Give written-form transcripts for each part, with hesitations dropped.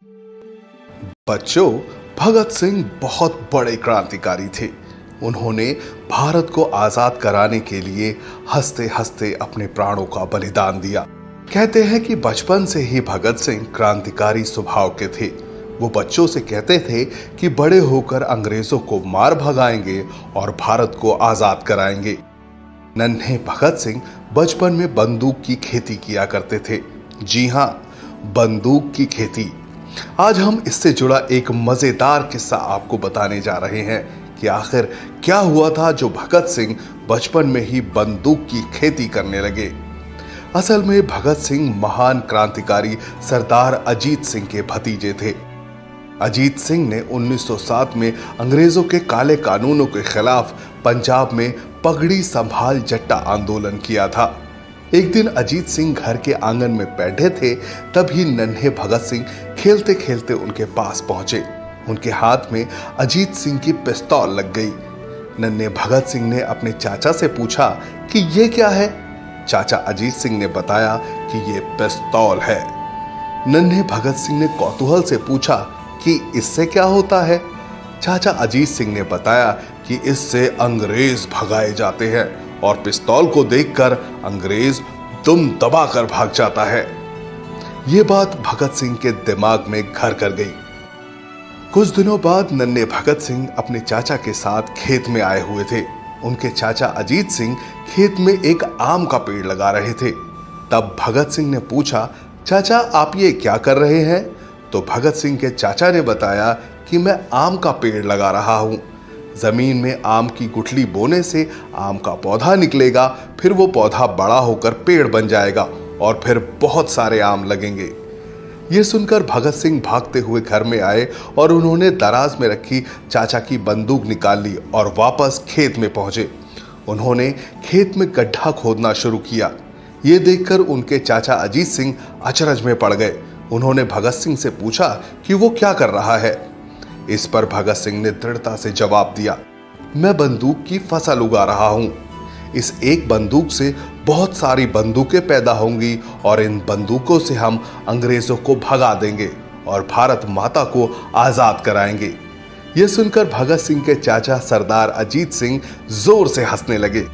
बच्चों, भगत सिंह बहुत बड़े क्रांतिकारी थे। उन्होंने भारत को आजाद कराने के लिए हंसते हंसते अपने प्राणों का बलिदान दिया। कहते हैं कि बचपन से ही भगत सिंह क्रांतिकारी स्वभाव के थे। वो बच्चों से कहते थे कि बड़े होकर अंग्रेजों को मार भगाएंगे और भारत को आजाद कराएंगे। नन्हे भगत सिंह बचपन में बंदूक की खेती किया करते थे। जी हां, बंदूक की खेती। आज हम इससे जुड़ा एक मजेदार किस्सा आपको बताने जा रहे हैं कि आखिर क्या हुआ था जो भगत सिंह बचपन में ही बंदूक की खेती करने लगे। असल में भगत सिंह महान क्रांतिकारी सरदार अजीत सिंह के भतीजे थे। अजीत सिंह ने 1907 में अंग्रेजों के काले कानूनों के खिलाफ पंजाब में पगड़ी संभाल जट्टा आंदोलन किया था। एक दिन अजीत सिंह घर के आंगन में बैठे थे, तभी नन्हे भगत सिंह खेलते खेलते उनके पास पहुंचे। उनके हाथ में अजीत सिंह की पिस्तौल लग गई। नन्हे भगत सिंह ने अपने चाचा से पूछा कि ये क्या है। चाचा अजीत सिंह ने बताया कि ये पिस्तौल है। नन्हे भगत सिंह ने कौतूहल से पूछा कि इससे क्या होता है। चाचा अजीत सिंह ने बताया कि इससे अंग्रेज भगाए जाते हैं और पिस्तौल को देखकर अंग्रेज दुम दबाकर भाग जाता है। यह बात भगत सिंह के दिमाग में घर कर गई। कुछ दिनों बाद नन्हे भगत सिंह अपने चाचा के साथ खेत में आए हुए थे। उनके चाचा अजीत सिंह खेत में एक आम का पेड़ लगा रहे थे। तब भगत सिंह ने पूछा, चाचा आप ये क्या कर रहे हैं? तो भगत सिंह के चाचा ने बताया कि मैं आम का पेड़ लगा रहा हूं। जमीन में आम की गुठली बोने से आम का पौधा निकलेगा, फिर वो पौधा बड़ा होकर पेड़ बन जाएगा और फिर बहुत सारे आम लगेंगे। ये सुनकर भगत सिंह भागते हुए घर में आए और उन्होंने दराज में रखी चाचा की बंदूक निकाल ली और वापस खेत में पहुंचे। उन्होंने खेत में गड्ढा खोदना शुरू किया। ये देखकर उनके चाचा अजीत सिंह अचरज में पड़ गए। उन्होंने भगत सिंह से पूछा कि वो क्या कर रहा है। इस पर भगत सिंह ने दृढ़ता से जवाब दिया, मैं बंदूक की फसल उगा रहा हूं। इस एक बंदूक से बहुत सारी बंदूकें पैदा होंगी और इन बंदूकों से हम अंग्रेजों को भगा देंगे और भारत माता को आजाद कराएंगे। यह सुनकर भगत सिंह के चाचा सरदार अजीत सिंह जोर से हंसने लगे।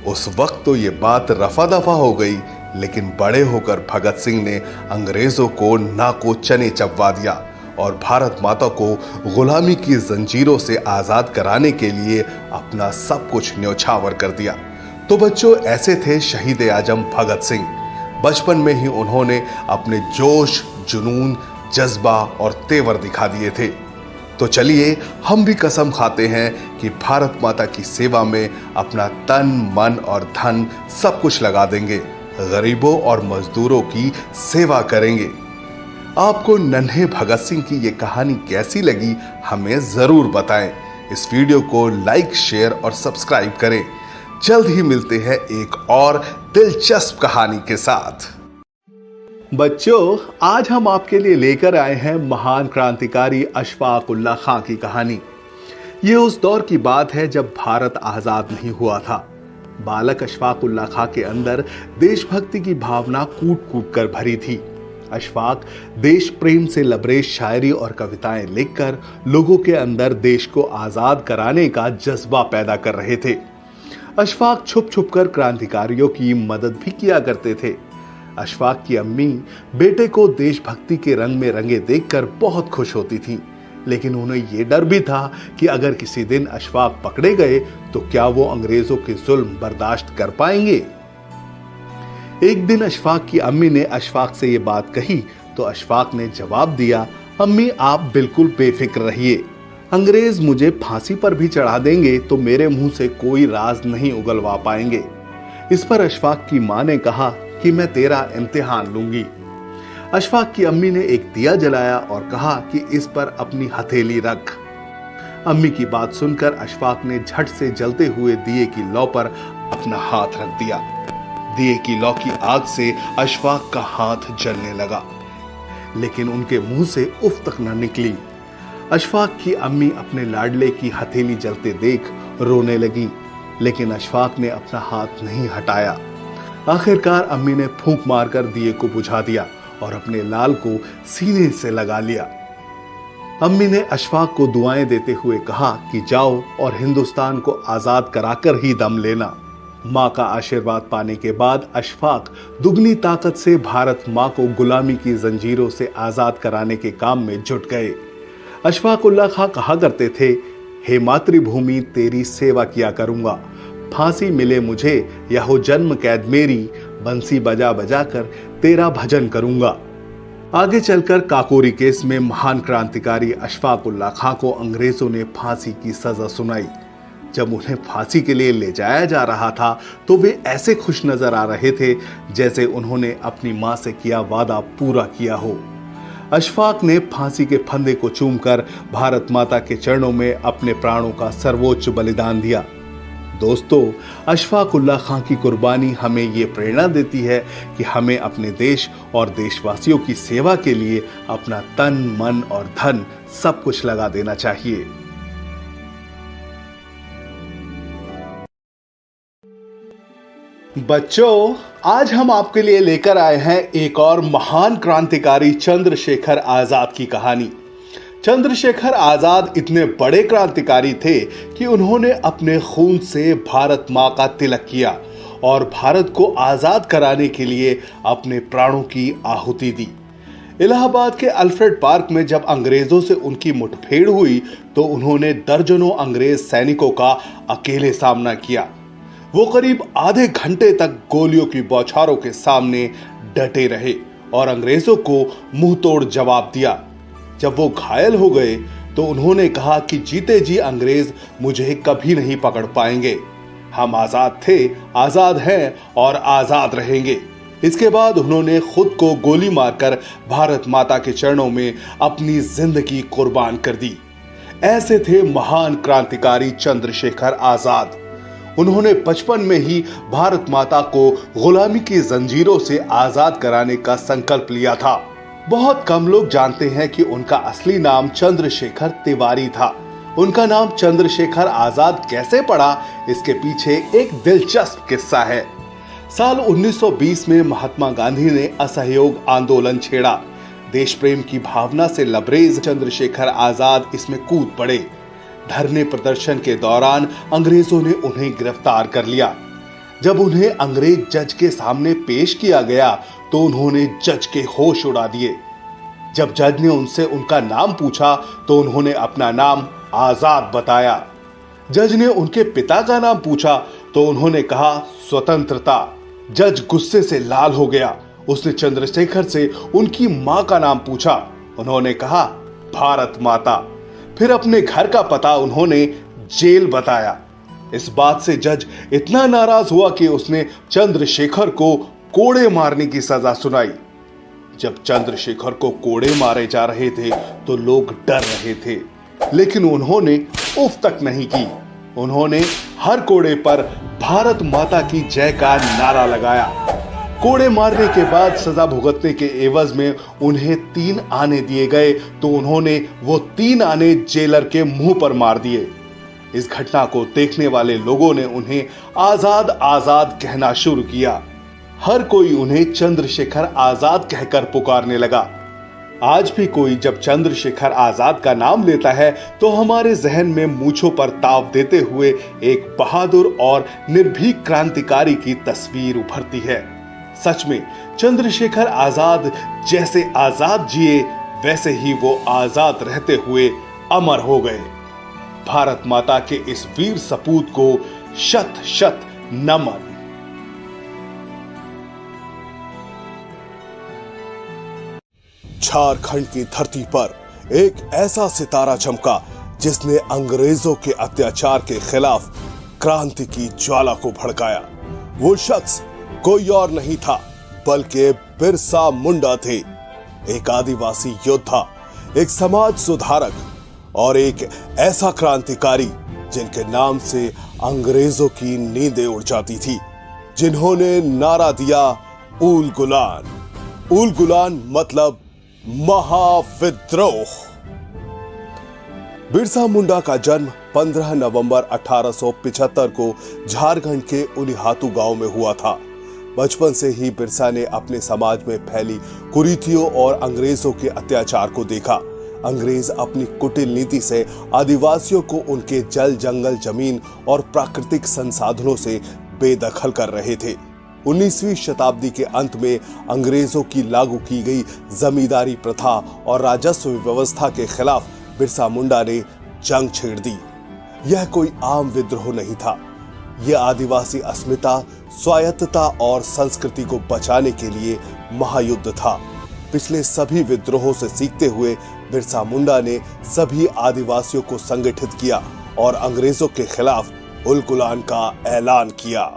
उस वक्त तो ये बात रफा दफा हो गई, लेकिन बड़े होकर भगत सिंह ने अंग्रेजों को नाको चने चबवा दिया और भारत माता को गुलामी की जंजीरों से आजाद कराने के लिए अपना सब कुछ न्यौछावर कर दिया। तो बच्चों, ऐसे थे शहीद आजम भगत सिंह। बचपन में ही उन्होंने अपने जोश, जुनून, जज्बा और तेवर दिखा दिए थे। तो चलिए हम भी कसम खाते हैं कि भारत माता की सेवा में अपना तन, मन और धन सब कुछ लगा देंगे। गरीबों और मजदूरों की सेवा करेंगे। आपको नन्हे भगत सिंह की ये कहानी कैसी लगी हमें जरूर बताएं। इस वीडियो को लाइक, शेयर और सब्सक्राइब करें। जल्द ही मिलते हैं एक और दिलचस्प कहानी के साथ। बच्चों, आज हम आपके लिए लेकर आए हैं महान क्रांतिकारी अशफाक उल्लाह खां की कहानी। ये उस दौर की बात है जब भारत आजाद नहीं हुआ था। बालक अशफाक उल्लाह खां के अंदर देशभक्ति की भावना कूट कूट कर भरी थी। अशफाक देश प्रेम से लबरेज शायरी और कविताएं लिखकर लोगों के अंदर देश को आजाद कराने का जज्बा पैदा कर रहे थे। अशफाक छुप छुप कर क्रांतिकारियों की मदद भी किया करते थे। अशफाक की अम्मी बेटे को देशभक्ति के रंग में रंगे देखकर बहुत खुश होती थीं, लेकिन उन्हें यह डर भी था कि अगर किसी दिन अशफाक पकड़े गए तो क्या वो अंग्रेजों के जुल्म बर्दाश्त कर पाएंगे। एक दिन अशफाक की अम्मी ने अशफाक से ये बात कही तो अशफाक ने जवाब दिया, अम्मी आप बिल्कुल बेफिक्र रहिए। अंग्रेज मुझे फांसी पर भी चढ़ा देंगे तो मेरे मुंह से कोई राज नहीं उगलवा पाएंगे। इस पर अशफाक की मां ने कहा कि मैं तेरा इम्तिहान लूंगी। अशफाक की अम्मी ने एक दिया जलाया और कहा कि इस पर अपनी हथेली रख। अम्मी की बात सुनकर अशफाक ने झट से जलते हुए दिए की लौ पर अपना हाथ रख दिया। दिए की लौ की आग से अशफाक का हाथ जलने लगा, लेकिन उनके मुंह से उफ तक न निकली। अशफाक की अम्मी अपने लाडले की हथेली जलते देख रोने लगी, लेकिन अशफाक ने अपना हाथ नहीं हटाया। आखिरकार अम्मी ने फूंक मारकर दिए को बुझा दिया और अपने लाल को सीने से लगा लिया। अम्मी ने अशफाक को दुआएं देते हुए कहा कि जाओ और हिंदुस्तान को आजाद कराकर ही दम लेना। मां का आशीर्वाद पाने के बाद अशफाक दुगनी ताकत से भारत मां को गुलामी की जंजीरों से आजाद कराने के काम में जुट गए। अशफाक उल्लाह खां कहा करते थे, हे मातृभूमि तेरी सेवा किया करूंगा, फांसी मिले मुझे या हो जन्म कैद मेरी, बंसी बजा बजा कर तेरा भजन करूंगा। आगे चलकर काकोरी केस में महान क्रांतिकारी अशफाक उल्लाह खां को अंग्रेजों ने फांसी की सजा सुनाई। जब उन्हें फांसी के लिए ले जाया जा रहा था तो वे ऐसे खुश नजर आ रहे थे जैसे उन्होंने अपनी मां से किया वादा पूरा किया हो। अशफाक ने फांसी के फंदे को चूमकर भारत माता के चरणों में अपने प्राणों का सर्वोच्च बलिदान दिया। दोस्तों, अशफाक उल्लाह खां की कुर्बानी हमें ये प्रेरणा देती है कि हमें अपने देश और देशवासियों की सेवा के लिए अपना तन, मन और धन सब कुछ लगा देना चाहिए। बच्चों, आज हम आपके लिए लेकर आए हैं एक और महान क्रांतिकारी चंद्रशेखर आजाद की कहानी। चंद्रशेखर आजाद इतने बड़े क्रांतिकारी थे कि उन्होंने अपने खून से भारत मां का तिलक किया और भारत को आजाद कराने के लिए अपने प्राणों की आहुति दी। इलाहाबाद के अल्फ्रेड पार्क में जब अंग्रेजों से उनकी मुठभेड़ हुई तो उन्होंने दर्जनों अंग्रेज सैनिकों का अकेले सामना किया। वो करीब आधे घंटे तक गोलियों की बौछारों के सामने डटे रहे और अंग्रेजों को मुंह तोड़ जवाब दिया। जब वो घायल हो गए तो उन्होंने कहा कि जीते जी अंग्रेज मुझे कभी नहीं पकड़ पाएंगे। हम आजाद थे, आजाद हैं और आजाद रहेंगे। इसके बाद उन्होंने खुद को गोली मारकर भारत माता के चरणों में अपनी जिंदगी कुर्बान कर दी। ऐसे थे महान क्रांतिकारी चंद्रशेखर आजाद। उन्होंने बचपन में ही भारत माता को गुलामी की जंजीरों से आजाद कराने का संकल्प लिया था। बहुत कम लोग जानते हैं कि उनका असली नाम चंद्रशेखर तिवारी था। उनका नाम चंद्रशेखर आजाद कैसे पड़ा, इसके पीछे एक दिलचस्प किस्सा है। साल 1920 में महात्मा गांधी ने असहयोग आंदोलन छेड़ा। देश प्रेम की भावना से लबरेज चंद्रशेखर आजाद इसमें कूद पड़े। धरने प्रदर्शन के दौरान अंग्रेजों ने उन्हें गिरफ्तार कर लिया। जब उन्हें अंग्रेज जज के सामने पेश किया गया तो उन्होंने जज के होश उड़ा दिए। जब जज ने उनसे उनका नाम पूछा तो उन्होंने अपना नाम आजाद बताया। जज ने उनके पिता का नाम पूछा तो उन्होंने कहा स्वतंत्रता। जज गुस्से से लाल हो गया। उसने चंद्रशेखर से उनकी मां का नाम पूछा। उन्होंने कहा भारत माता। फिर अपने घर का पता उन्होंने जेल बताया। इस बात से जज इतना नाराज हुआ कि उसने चंद्रशेखर को कोड़े मारने की सजा सुनाई। जब चंद्रशेखर को कोड़े मारे जा रहे थे तो लोग डर रहे थे, लेकिन उन्होंने उफ तक नहीं की। उन्होंने हर कोड़े पर भारत माता की जय का नारा लगाया। कोड़े मारने के बाद सजा भुगतने के एवज में उन्हें 3 आने दिए गए तो उन्होंने वो 3 आने जेलर के मुंह पर मार दिए। इस घटना को देखने वाले लोगों ने उन्हें आजाद आजाद कहना शुरू किया। हर कोई उन्हें चंद्रशेखर आजाद कहकर पुकारने लगा। आज भी कोई जब चंद्रशेखर आजाद का नाम लेता है तो हमारे जहन में मूंछों पर ताव देते हुए एक बहादुर और निर्भीक क्रांतिकारी की तस्वीर उभरती है। सच में चंद्रशेखर आजाद जैसे आजाद जिए वैसे ही वो आजाद रहते हुए अमर हो गए। भारत माता के इस वीर सपूत को शत शत नमन। झारखंड की धरती पर एक ऐसा सितारा चमका जिसने अंग्रेजों के अत्याचार के खिलाफ क्रांति की ज्वाला को भड़काया। वो शख्स कोई और नहीं था बल्कि बिरसा मुंडा थे। एक आदिवासी योद्धा, एक समाज सुधारक और एक ऐसा क्रांतिकारी जिनके नाम से अंग्रेजों की नींदें उड़ जाती थी, जिन्होंने नारा दिया ऊल गुलान। ऊल गुलान मतलब महाविद्रोह। बिरसा मुंडा का जन्म 15 नवंबर 1875 को झारखंड के उलिहातू गांव में हुआ था। बचपन से ही बिरसा ने अपने समाज में फैली कुरीतियों और अंग्रेजों के अत्याचार को देखा। अंग्रेज अपनी कुटिल नीति से आदिवासियों को उनके जल, जंगल, जमीन और प्राकृतिक संसाधनों से बेदखल कर रहे थे। 19वीं शताब्दी के अंत में अंग्रेजों की लागू की गई जमींदारी प्रथा और राजस्व व्यवस्था के खिलाफ बिरसा मुंडा ने जंग छेड़ दी। यह कोई आम विद्रोह नहीं था, यह आदिवासी अस्मिता, स्वायत्तता और संस्कृति को बचाने के लिए महायुद्ध था। पिछले सभी विद्रोहों से सीखते हुए बिरसा मुंडा ने सभी आदिवासियों को संगठित किया और अंग्रेजों के खिलाफ उलगुलान का ऐलान किया।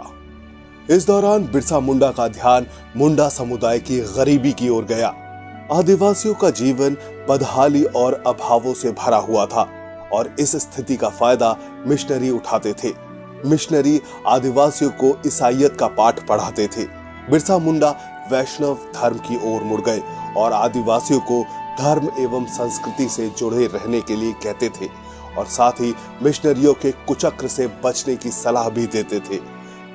इस दौरान बिरसा मुंडा का ध्यान मुंडा समुदाय की गरीबी की ओर गया। आदिवासियों का जीवन बदहाली और अभावों से भरा हुआ था और इस स्थिति का फायदा मिशनरी उठाते थे। मिशनरी आदिवासियों को ईसाईयत का पाठ पढ़ाते थे। बिरसा मुंडा वैष्णव धर्म की ओर मुड़ गए और आदिवासियों को धर्म एवं संस्कृति से जुड़े रहने के लिए कहते थे और साथ ही मिशनरियों के कुचक्र से बचने की सलाह भी देते थे।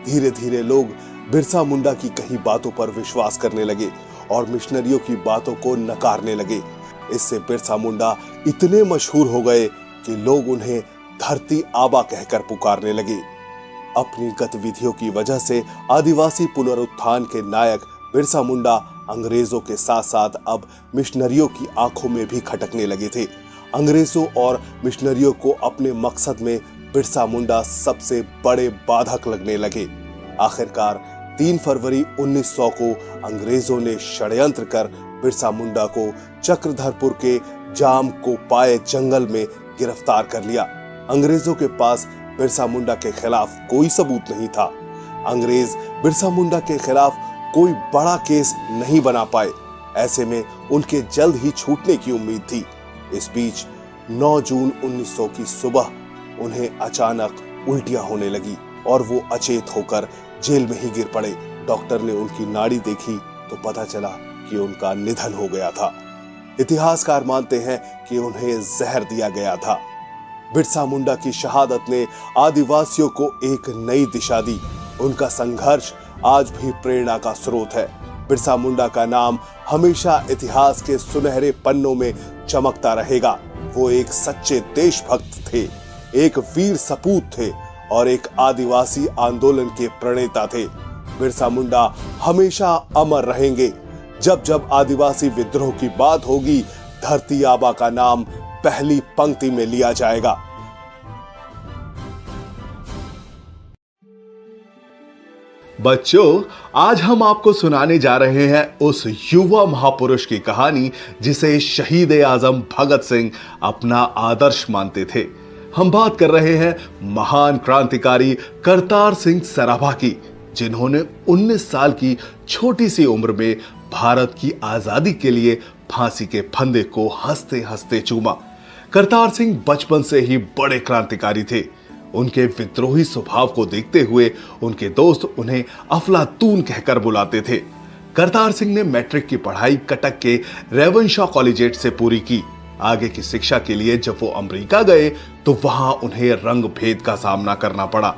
धीरे धीरे लोग बिरसा मुंडा की कही बातों पर विश्वास करने लगे और मिशनरियों की बातों को नकारने लगे। इससे बिरसा मुंडा इतने मशहूर हो गए कि लोग उन्हें धरती आबा कहकर पुकारने लगे। अपनी गतिविधियों की वजह से आदिवासी पुनरुत्थान के नायक बिरसा मुंडा अंग्रेजों के साथ साथ अब मिशनरियों की आंखों में भी खटकने लगे थे। अंग्रेजों और मिशनरियों को अपने मकसद में बिरसा मुंडा सबसे बड़े बाधक लगने लगे। आखिरकार 3 फरवरी 1900 को अंग्रेजों ने षड्यंत्र कर बिरसा मुंडा को चक्रधरपुर के जाम को पाए जंगल में गिरफ्तार कर लिया। अंग्रेजों के पास बिरसा मुंडा के खिलाफ कोई सबूत नहीं था। अंग्रेज बिरसा मुंडा के खिलाफ कोई बड़ा केस नहीं बना पाए। ऐसे में उनके जल्द ही छूटने की उम्मीद थी। इस बीच 9 जून 1900 की सुबह उन्हें अचानक उल्टियां होने लगी और वो अचेत होकर जेल में ही गिर पड़े। डॉक्टर ने उनकी नाड़ी देखी तो पता चला कि उनका निधन हो गया था। इतिहासकार मानते हैं कि उन्हें जहर दिया गया था। बिरसा मुंडा की शहादत ने आदिवासियों को एक नई दिशा दी। उनका संघर्ष आज भी प्रेरणा का स्रोत है। बिरसा मुंडा का नाम हमेशा इतिहास के सुनहरे पन्नों में चमकता रहेगा। वो एक सच्चे देशभक्त थे, एक वीर सपूत थे और एक आदिवासी आंदोलन के प्रणेता थे। बिरसा मुंडा हमेशा अमर रहेंगे। जब जब आदिवासी विद्रोह की बात होगी, धरती आबा का नाम पहली पंक्ति में लिया जाएगा। बच्चों, आज हम आपको सुनाने जा रहे हैं उस युवा महापुरुष की कहानी जिसे शहीद आजम भगत सिंह अपना आदर्श मानते थे। हम बात कर रहे हैं महान क्रांतिकारी करतार सिंह सराभा की, जिन्होंने 19 साल की छोटी सी उम्र में भारत की आजादी के लिए फांसी के फंदे को हंसते हंसते चूमा। करतार सिंह बचपन से ही बड़े क्रांतिकारी थे। उनके विद्रोही स्वभाव को देखते हुए उनके दोस्त उन्हें अफलातून कहकर बुलाते थे। करतार सिंह ने मैट्रिक की पढ़ाई कटक के रेवनशॉ कॉलेजिएट से पूरी की। आगे की शिक्षा के लिए जब वो अमेरिका गए तो वहां उन्हें रंग भेद का सामना करना पड़ा।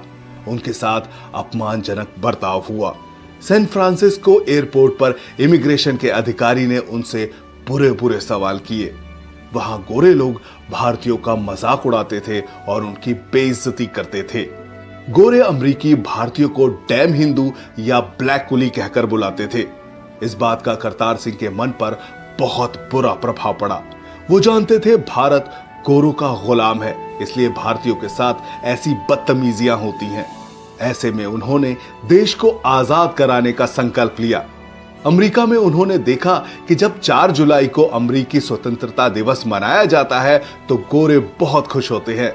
उनके साथ अपमानजनक बर्ताव हुआ। सैन फ्रांसिस्को एयरपोर्ट पर इमिग्रेशन के अधिकारी ने उनसे बुरे बुरे सवाल किए। वहां गोरे लोग भारतीयों का मजाक उड़ाते थे और उनकी बेइज्जती करते थे। गोरे अमरीकी भारतीयों को डैम हिंदू या ब्लैक कुली कहकर बुलाते थे। इस बात का करतार सिंह के मन पर बहुत बुरा प्रभाव पड़ा। वो जानते थे भारत गोरों का गुलाम है, इसलिए भारतीयों के साथ ऐसी बदतमीजियां होती हैं। ऐसे में उन्होंने देश को आजाद कराने का संकल्प लिया। अमेरिका में उन्होंने देखा कि जब 4 जुलाई को अमेरिकी स्वतंत्रता दिवस मनाया जाता है तो गोरे बहुत खुश होते हैं।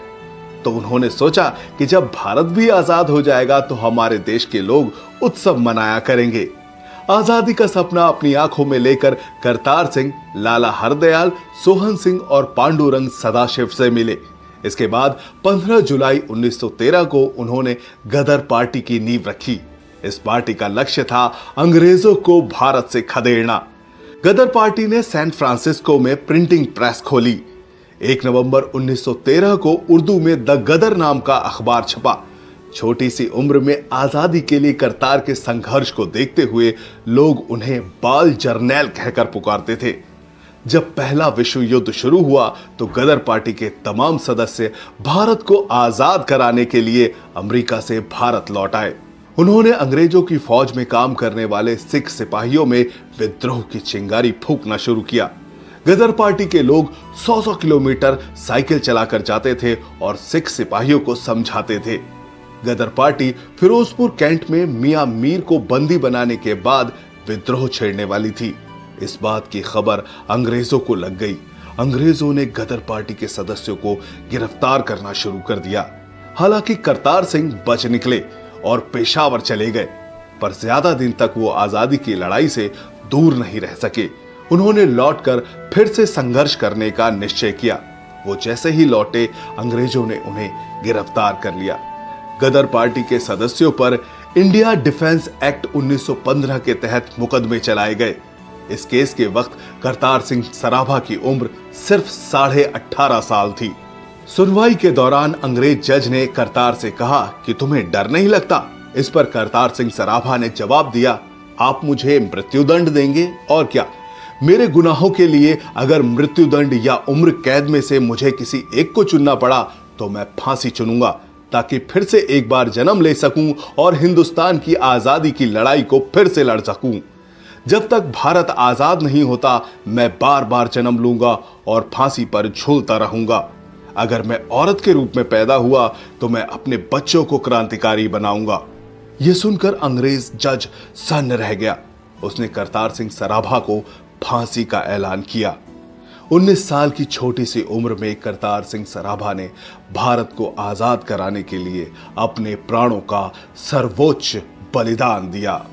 तो उन्होंने सोचा कि जब भारत भी आजाद हो जाएगा तो हमारे देश के लोग उत्सव मनाया करेंगे। आजादी का सपना अपनी आंखों में लेकर करतार सिंह लाला हरदयाल, सोहन सिंह और पांडुरंग सदाशिव से मिले। इसके बाद 15 जुलाई 1913 को उन्होंने गदर पार्टी की नींव रखी। इस पार्टी का लक्ष्य था अंग्रेजों को भारत से खदेड़ना। गदर पार्टी ने सैन फ्रांसिस्को में प्रिंटिंग प्रेस खोली। 1 नवंबर 1913 को उर्दू में द गदर नाम का अखबार छपा। छोटी सी उम्र में आजादी के लिए करतार के संघर्ष को देखते हुए लोग उन्हें बाल जर्नैल कहकर पुकारते थे। जब पहला विश्व युद्ध शुरू हुआ तो गदर पार्टी के तमाम सदस्य भारत को आजाद कराने के लिए अमेरिका से भारत लौट आए। उन्होंने अंग्रेजों की फौज में काम करने वाले सिख सिपाहियों में विद्रोह की चिंगारी फूंकना शुरू किया। गदर पार्टी के लोग 100 किलोमीटर साइकिल चलाकर जाते थे और सिख सिपाहियों को समझाते थे। गदर पार्टी फिरोजपुर कैंट में मियां मीर को बंदी बनाने के बाद विद्रोह छेड़ने वाली थी। इस बात की खबर अंग्रेजों को लग गई। अंग्रेजों ने गदर पार्टी के सदस्यों को गिरफ्तार करना शुरू कर दिया। हालांकि करतार सिंह बच निकले और पेशावर चले गए, पर ज्यादा दिन तक वो आजादी की लड़ाई से दूर नहीं रह सके। उन्होंने लौटकर फिर से संघर्ष करने का निश्चय किया। वो जैसे ही लौटे अंग्रेजों ने उन्हें गिरफ्तार कर लिया। गदर पार्टी के सदस्यों पर इंडिया डिफेंस एक्ट 1915 के तहत मुकदमे चलाए गए। इस केस के वक्त करतार सिंह सराभा की उम्र सिर्फ 18.5 साल थी। सुनवाई के दौरान अंग्रेज जज ने करतार से कहा कि तुम्हें डर नहीं लगता। इस पर करतार सिंह सराभा ने जवाब दिया, आप मुझे मृत्युदंड देंगे और क्या, मेरे गुनाहों के लिए अगर मृत्युदंड या उम्र कैद में से मुझे किसी एक को चुनना पड़ा तो मैं फांसी चुनूंगा, ताकि फिर से एक बार जन्म ले सकूं और हिंदुस्तान की आजादी की लड़ाई को फिर से लड़ सकूं। जब तक भारत आजाद नहीं होता मैं बार बार जन्म लूंगा और फांसी पर झूलता रहूंगा। अगर मैं औरत के रूप में पैदा हुआ तो मैं अपने बच्चों को क्रांतिकारी बनाऊंगा। यह सुनकर अंग्रेज जज सन्न रह गया। उसने करतार सिंह सराभा को फांसी का ऐलान किया। 19 साल की छोटी सी उम्र में करतार सिंह सराभा ने भारत को आजाद कराने के लिए अपने प्राणों का सर्वोच्च बलिदान दिया।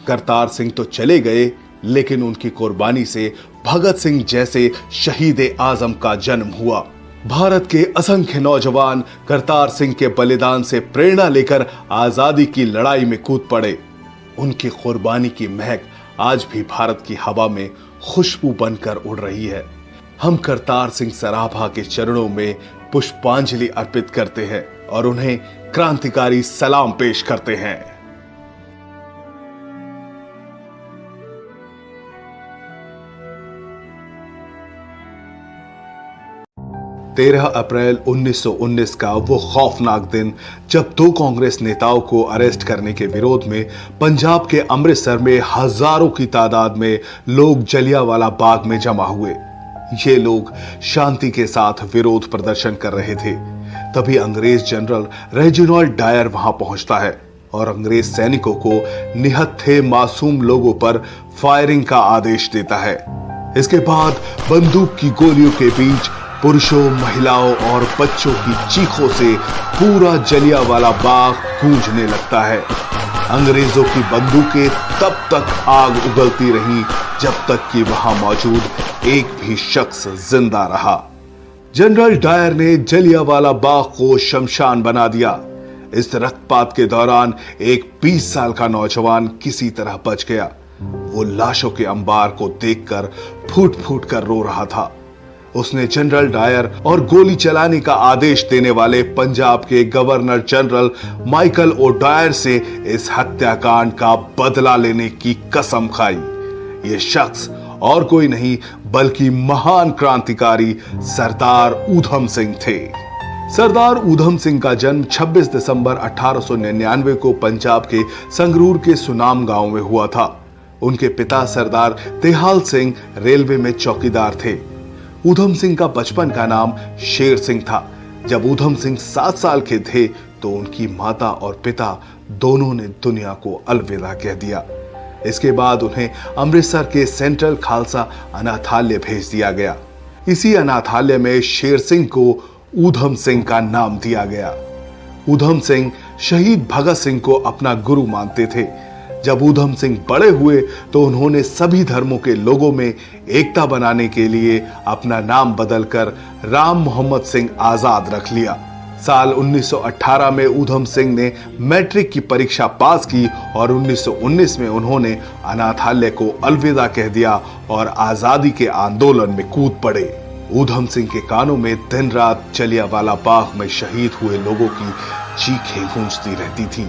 करतार सिंह तो चले गए, लेकिन उनकी कुर्बानी से भगत सिंह जैसे शहीद आजम का जन्म हुआ। भारत के असंख्य नौजवान करतार सिंह के बलिदान से प्रेरणा लेकर आजादी की लड़ाई में कूद पड़े। उनकी कुर्बानी की महक आज भी भारत की हवा में खुशबू बनकर उड़ रही है। हम करतार सिंह सराभा के चरणों में पुष्पांजलि अर्पित करते हैं और उन्हें क्रांतिकारी सलाम पेश करते हैं। 13 अप्रैल 1919 का वो खौफनाक दिन जब 2 कांग्रेस नेताओं को अरेस्ट करने के विरोध में पंजाब के अमृतसर में हजारों की तादाद में लोग जलियांवाला बाग में जमा हुए। ये लोग शांति के साथ विरोध प्रदर्शन कर रहे थे। तभी अंग्रेज जनरल रेजिनाल्ड डायर वहां पहुंचता है और अंग्रेज सैनिकों को निहत्थे मासूम लोगों पर फायरिंग का आदेश देता है। इसके बाद बंदूक की गोलियों के बीच पुरुषों, महिलाओं और बच्चों की चीखों से पूरा जलियांवाला बाग गूंजने लगता है। अंग्रेजों की बंदूकें तब तक आग उगलती रहीं जब तक कि वहां मौजूद एक भी शख्स जिंदा रहा। जनरल डायर ने जलियांवाला बाग को शमशान बना दिया। इस रक्तपात के दौरान एक 20 साल का नौजवान किसी तरह बच गया। वो लाशों के अंबार को देखकर फूट फूट कर रो रहा था। उसने जनरल डायर और गोली चलाने का आदेश देने वाले पंजाब के गवर्नर जनरल माइकल ओडायर से इस हत्याकांड का बदला लेने की कसम खाई। ये शख्स और कोई नहीं बल्कि महान क्रांतिकारी सरदार ऊधम सिंह थे। सरदार ऊधम सिंह का जन्म 26 दिसंबर 1899 को पंजाब के संगरूर के सुनाम गांव में हुआ था। उनके पिता सरदार तेहाल सिंह रेलवे में चौकीदार थे। ऊधम सिंह का बचपन का नाम शेर सिंह था। जब ऊधम सिंह 7 साल के थे तो उनकी माता और पिता दोनों ने दुनिया को अलविदा कह दिया। इसके बाद उन्हें अमृतसर के सेंट्रल खालसा अनाथालय भेज दिया गया। इसी अनाथालय में शेर सिंह को ऊधम सिंह का नाम दिया गया। ऊधम सिंह शहीद भगत सिंह को अपना गुरु मानते थे। जब ऊधम सिंह बड़े हुए तो उन्होंने सभी धर्मों के लोगों में एकता बनाने के लिए अपना नाम बदलकर राम मोहम्मद सिंह आजाद रख लिया। साल 1918 में ऊधम सिंह ने मैट्रिक की परीक्षा पास की और 1919 में उन्होंने अनाथालय को अलविदा कह दिया और आजादी के आंदोलन में कूद पड़े। ऊधम सिंह के कानों में दिन रात जलियांवाला बाग में शहीद हुए लोगों की चीखें गूंजती रहती थीं।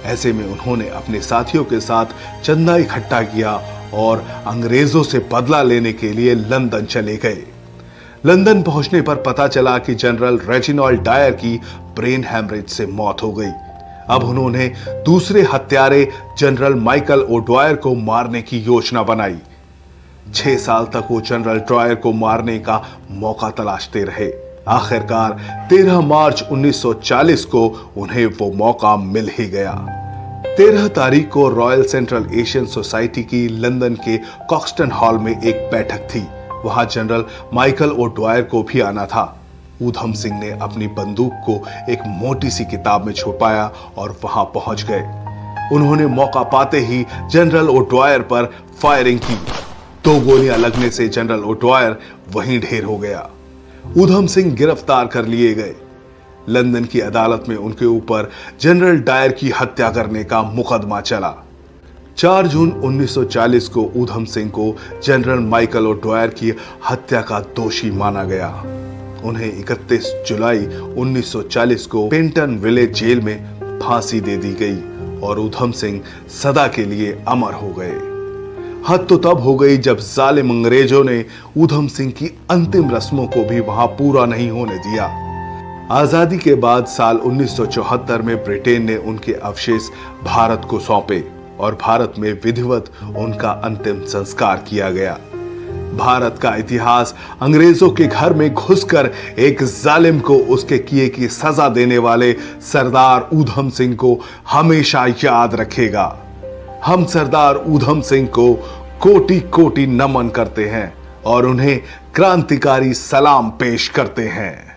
ऐसे में उन्होंने अपने साथियों के साथ चंदा इकट्ठा किया और अंग्रेजों से बदला लेने के लिए लंदन चले गए। लंदन पहुंचने पर पता चला कि जनरल रेजिनाल्ड डायर की ब्रेन हैमरेज से मौत हो गई। अब उन्होंने दूसरे हत्यारे जनरल माइकल ओड्वायर को मारने की योजना बनाई। 6 साल तक वो जनरल ड्रायर को मारने का मौका तलाशते रहे। आखिरकार 13 मार्च 1940 को उन्हें वो मौका मिल ही गया। 13 तारीख को रॉयल सेंट्रल एशियन सोसाइटी की लंदन के कॉक्सटन हॉल में एक बैठक थी। वहां जनरल माइकल ओड्वायर को भी आना था। ऊधम सिंह ने अपनी बंदूक को एक मोटी सी किताब में छुपाया और वहां पहुंच गए। उन्होंने मौका पाते ही जनरल ओड्वायर पर फायरिंग की। 2 गोलियां लगने से जनरल ओड्वायर वहीं ढेर हो गया। ऊधम सिंह गिरफ्तार कर लिए गए। लंदन की अदालत में उनके ऊपर जनरल डायर की हत्या करने का मुकदमा चला। 4 जून 1940 को ऊधम सिंह को जनरल माइकल ओड्वायर की हत्या का दोषी माना गया। उन्हें 31 जुलाई 1940 को पेंटन विलेज जेल में फांसी दे दी गई और ऊधम सिंह सदा के लिए अमर हो गए। हद तो तब हो गई जब जालिम अंग्रेजों ने ऊधम सिंह की अंतिम रस्मों को भी वहां पूरा नहीं होने दिया। आजादी के बाद साल 1974 में ब्रिटेन ने उनके अवशेष भारत को सौंपे और भारत में विधिवत उनका अंतिम संस्कार किया गया। भारत का इतिहास अंग्रेजों के घर में घुसकर एक जालिम को उसके किए की सजा देने वाले सरदार ऊधम सिंह को हमेशा याद रखेगा। हम सरदार ऊधम सिंह को कोटि कोटि नमन करते हैं और उन्हें क्रांतिकारी सलाम पेश करते हैं।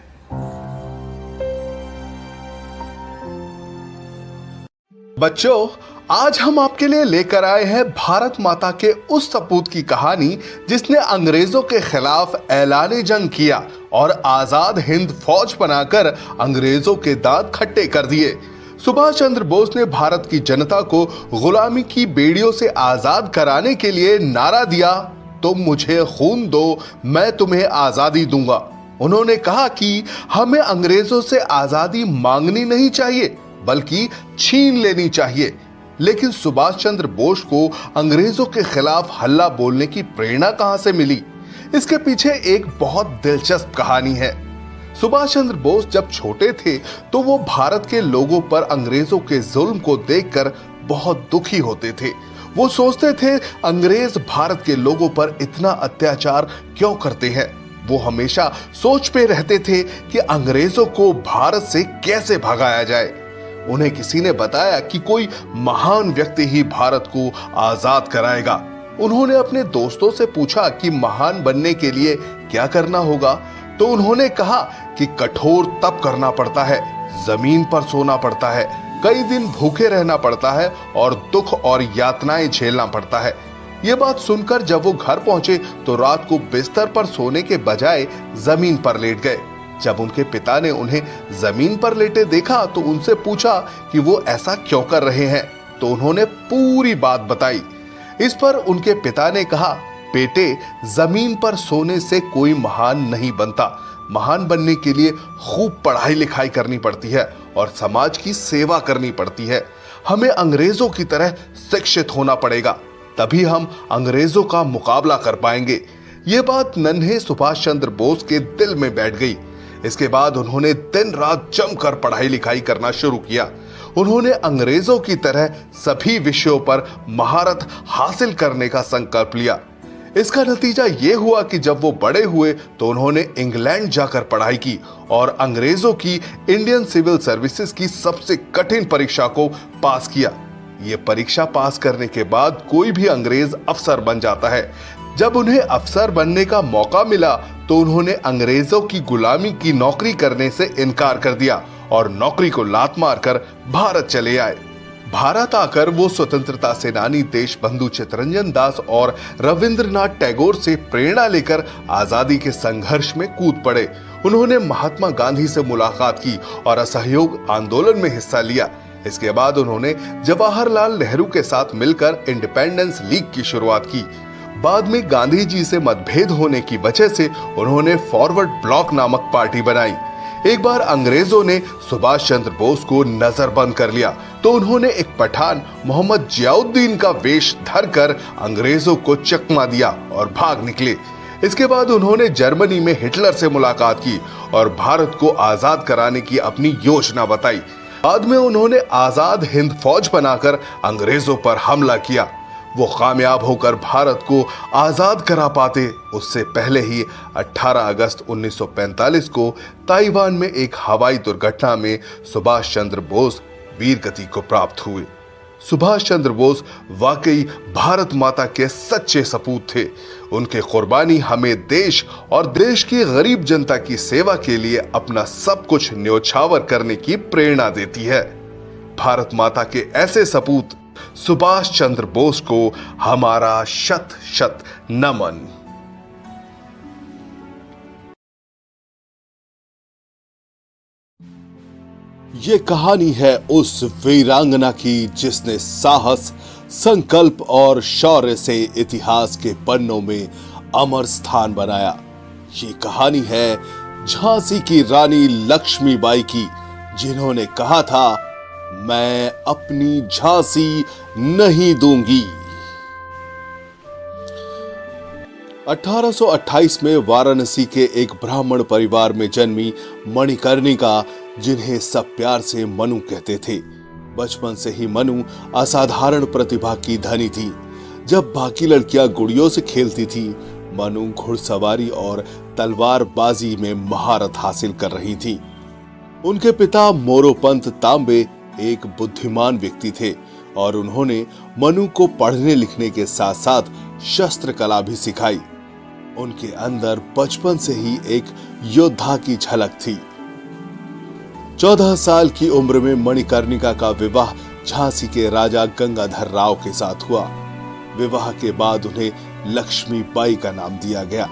बच्चों, आज हम आपके लिए लेकर आए हैं भारत माता के उस सपूत की कहानी जिसने अंग्रेजों के खिलाफ ऐलान जंग किया और आजाद हिंद फौज बनाकर अंग्रेजों के दांत खट्टे कर दिए। सुभाष चंद्र बोस ने भारत की जनता को गुलामी की बेड़ियों से आजाद कराने के लिए नारा दिया, तुम मुझे खून दो, मैं तुम्हें आजादी दूंगा। उन्होंने कहा कि हमें अंग्रेजों से आजादी मांगनी नहीं चाहिए बल्कि छीन लेनी चाहिए। लेकिन सुभाष चंद्र बोस को अंग्रेजों के खिलाफ हल्ला बोलने की प्रेरणा कहां से मिली? इसके पीछे एक बहुत दिलचस्प कहानी है। सुभाष चंद्र बोस जब छोटे थे तो वो भारत के लोगों पर अंग्रेजों के जुल्म को देखकर बहुत दुखी होते थे। वो सोचते थे अंग्रेज भारत के लोगों पर इतना अत्याचार क्यों करते हैं। वो हमेशा सोच पे रहते थे कि अंग्रेजों को भारत से कैसे भगाया जाए। उन्हें किसी ने बताया कि कोई महान व्यक्ति ही भारत को आजाद कराएगा। उन्होंने अपने दोस्तों से पूछा कि महान बनने के लिए क्या करना होगा, तो उन्होंने कहा कि कठोर तप करना पड़ता है, जमीन पर सोना पड़ता है, कई दिन भूखे रहना पड़ता है और दुख और यातनाएं झेलना पड़ता है। ये बात सुनकर जब वो घर पहुंचे तो रात को बिस्तर पर सोने के बजाय जमीन पर लेट गए। जब उनके पिता ने उन्हें जमीन पर लेटे देखा तो उनसे पूछा कि वो ऐसा क्यों कर रहे हैं, तो उन्होंने पूरी बात बताई। इस पर उनके पिता ने कहा, बेटे, जमीन पर सोने से कोई महान नहीं बनता। महान बनने के लिए खूब पढ़ाई लिखाई करनी पड़ती है और समाज की सेवा करनी पड़ती है। हमें अंग्रेजों की तरह शिक्षित होना पड़ेगा, तभी हम अंग्रेजों का मुकाबला कर पाएंगे। ये बात नन्हे सुभाष चंद्र बोस के दिल में बैठ गई। इसके बाद उन्होंने दिन रात जमकर पढ़ाई लिखाई करना शुरू किया। उन्होंने अंग्रेजों की तरह सभी विषयों पर महारत हासिल करने का संकल्प लिया। इसका नतीजा यह हुआ कि जब वो बड़े हुए तो उन्होंने इंग्लैंड जाकर पढ़ाई की और अंग्रेजों की इंडियन सिविल सर्विसेज की सबसे कठिन परीक्षा को पास किया। ये परीक्षा पास करने के बाद कोई भी अंग्रेज अफसर बन जाता है। जब उन्हें अफसर बनने का मौका मिला तो उन्होंने अंग्रेजों की गुलामी की नौकरी करने से इनकार कर दिया और नौकरी को लात मारकर भारत चले आए। भारत आकर वो स्वतंत्रता सेनानी देशबंधु चित्तरंजन दास और रविंद्रनाथ टैगोर से प्रेरणा लेकर आजादी के संघर्ष में कूद पड़े। उन्होंने महात्मा गांधी से मुलाकात की और असहयोग आंदोलन में हिस्सा लिया। इसके बाद उन्होंने जवाहरलाल नेहरू के साथ मिलकर इंडिपेंडेंस लीग की शुरुआत की। बाद में गांधी जी से मतभेद होने की वजह से उन्होंने फॉरवर्ड ब्लॉक नामक पार्टी बनाई। एक बार अंग्रेजों ने सुभाष चंद्र बोस को नजरबंद कर लिया तो उन्होंने एक पठान मोहम्मद जियाउद्दीन का वेश धरकर अंग्रेजों को चकमा दिया और भाग निकले। इसके बाद उन्होंने जर्मनी में हिटलर से मुलाकात की और भारत को आजाद कराने की अपनी योजना बताई। बाद में उन्होंने आजाद हिंद फौज बनाकर अंग्रेजों पर हमला किया। वो कामयाब होकर भारत को आजाद करा पाते उससे पहले ही 18 अगस्त 1945 को ताइवान में एक हवाई दुर्घटना में सुभाष चंद्र बोस वीर गति को प्राप्त हुए। सुभाष चंद्र बोस वाकई भारत माता के सच्चे सपूत थे। उनके कुर्बानी हमें देश और देश की गरीब जनता की सेवा के लिए अपना सब कुछ न्योछावर करने की प्रेरणा देती है। भारत माता के ऐसे सपूत सुभाष चंद्र बोस को हमारा शत शत नमन। ये कहानी है उस वीरांगना की जिसने साहस, संकल्प और शौर्य से इतिहास के पन्नों में अमर स्थान बनाया। ये कहानी है झांसी की रानी लक्ष्मीबाई की, जिन्होंने कहा था, मैं अपनी झांसी नहीं दूंगी। 1828 में वाराणसी के एक ब्राह्मण परिवार में जन्मी मणिकर्णिका, जिन्हें सब प्यार से मनु कहते थे। बचपन से ही मनु असाधारण प्रतिभा की धनी थी। जब बाकी लड़कियां गुड़ियों से खेलती थी, मनु घुड़सवारी और तलवारबाजी में महारत हासिल कर रही थी। उनके पिता मोरोपंत तांबे एक बुद्धिमान व्यक्ति थे और उन्होंने मनु को पढ़ने लिखने के साथ साथ शस्त्र कला भी सिखाई। उनके अंदर बचपन से ही एक योद्धा की झलक थी। 14 साल की उम्र में मणिकर्णिका का विवाह झांसी के राजा गंगाधर राव के साथ हुआ। विवाह के बाद उन्हें लक्ष्मीबाई का नाम दिया गया।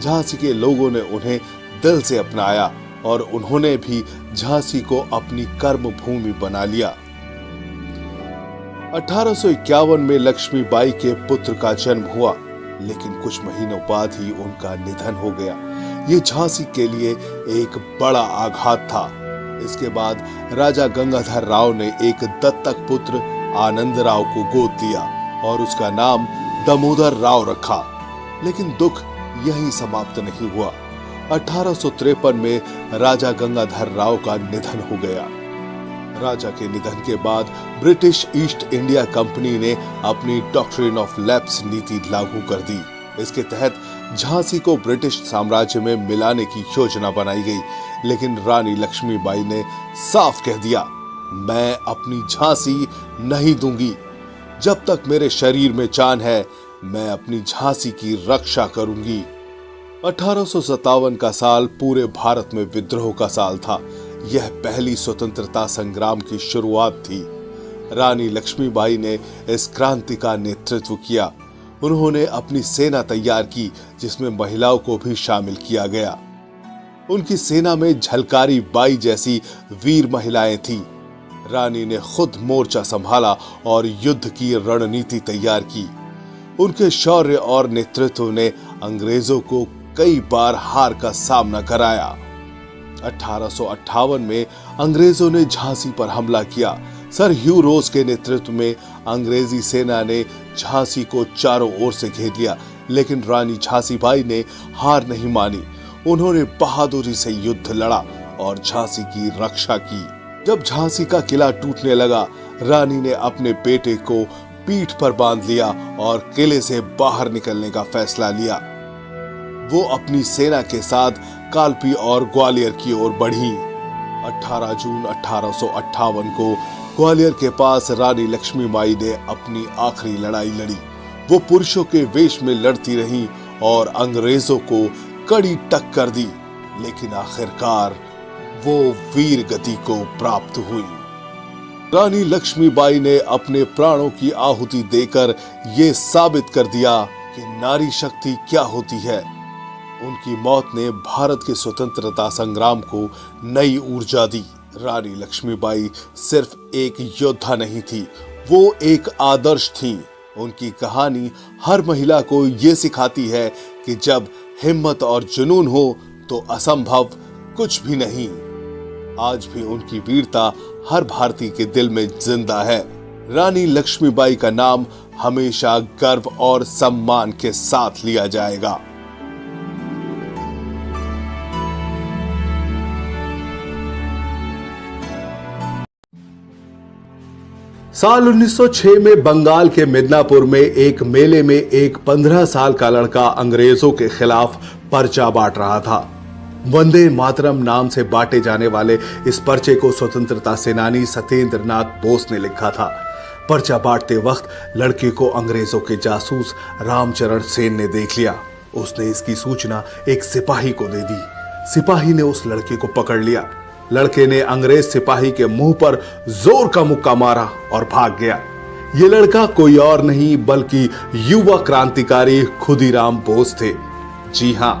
झांसी के लोगों ने उन्हें दिल से अपनाया और उन्होंने भी झांसी को अपनी कर्म भूमि बना लिया। 1851 में लक्ष्मीबाई के पुत्र का जन्म हुआ, लेकिन कुछ महीनों बाद ही उनका निधन हो गया। ये झांसी के लिए एक बड़ा आघात था। इसके बाद राजा गंगाधर राव ने एक दत्तक पुत्र आनंद राव को गोद लिया और उसका नाम दामोदर राव रखा। लेकिन दुख यहीं समाप्त नहीं हुआ। 1853 में राजा गंगाधर राव का निधन हो गया। राजा के निधन के बाद ब्रिटिश ईस्ट इंडिया कंपनी ने अपनी डॉक्ट्रिन ऑफ लैप्स नीति लागू कर दी। इसके तहत झांसी को ब्रिटिश साम्राज्य में मिलाने की योजना बनाई गई, लेकिन रानी लक्ष्मीबाई ने साफ कह दिया, मैं अपनी झांसी नहीं दूंगी। जब तक मेरे शरीर में जान है, मैं अपनी झांसी की रक्षा करूंगी। 1857 का साल पूरे भारत में विद्रोह का साल था। यह पहली स्वतंत्रता संग्राम की शुरुआत थी। रानी लक्ष्मीबाई ने इस क्रांति का नेतृत्व किया। उन्होंने अपनी सेना तैयार की, जिसमें महिलाओं को भी शामिल किया गया। उनकी सेना में झलकारी बाई जैसी वीर महिलाएं थीं। रानी ने खुद मोर्चा संभाला और युद्ध की रणनीति तैयार की। उनके शौर्य और नेतृत्व ने अंग्रेजों को कई बार हार का सामना कराया। 1858 में अंग्रेजों ने झांसी पर हमला किया। सर ह्यू रोज के नेतृत्व में अंग्रेजी सेना ने झांसी को चारों ओर से घेर लिया, लेकिन रानी झांसीबाई ने हार नहीं मानी। उन्होंने बहादुरी से युद्ध लड़ा और झांसी की रक्षा की। जब झांसी का किला टूटने लगा, रानी ने अपने बेटे को पीठ पर बांध लिया और किले से बाहर निकलने का फैसला लिया। वो अपनी सेना के साथ कालपी और ग्वालियर की ओर बढ़ी। 18 जून 1858 को ग्वालियर के पास रानी लक्ष्मीबाई ने अपनी आखिरी लड़ाई लड़ी। वो पुरुषों के वेश में लड़ती रही और अंग्रेजों को कड़ी टक्कर दी, लेकिन आखिरकार वो वीर गति को प्राप्त हुई। रानी लक्ष्मीबाई ने अपने प्राणों की आहुति देकर ये साबित कर दिया कि नारी शक्ति क्या होती है। उनकी मौत ने भारत के स्वतंत्रता संग्राम को नई ऊर्जा दी। रानी लक्ष्मीबाई सिर्फ एक योद्धा नहीं थी, वो एक आदर्श थी। उनकी कहानी हर महिला को ये सिखाती है कि जब हिम्मत और जुनून हो तो असंभव कुछ भी नहीं। आज भी उनकी वीरता हर भारतीय के दिल में जिंदा है। रानी लक्ष्मीबाई का नाम हमेशा गर्व और सम्मान के साथ लिया जाएगा। साल 1906 में बंगाल के मिदनापुर में एक मेले में एक 15 साल का लड़का अंग्रेजों के खिलाफ पर्चा बांट रहा था। वंदे मातरम नाम से बांटे जाने वाले इस पर्चे को स्वतंत्रता सेनानी सत्येंद्र नाथ बोस ने लिखा था। पर्चा बांटते वक्त लड़के को अंग्रेजों के जासूस रामचरण सेन ने देख लिया। उसने इसकी सूचना एक सिपाही को दे दी। सिपाही ने उस लड़के को पकड़ लिया। लड़के ने अंग्रेज सिपाही के मुंह पर जोर का मुक्का मारा और भाग गया। ये लड़का कोई और नहीं बल्कि युवा क्रांतिकारी खुदीराम बोस थे। जी हां,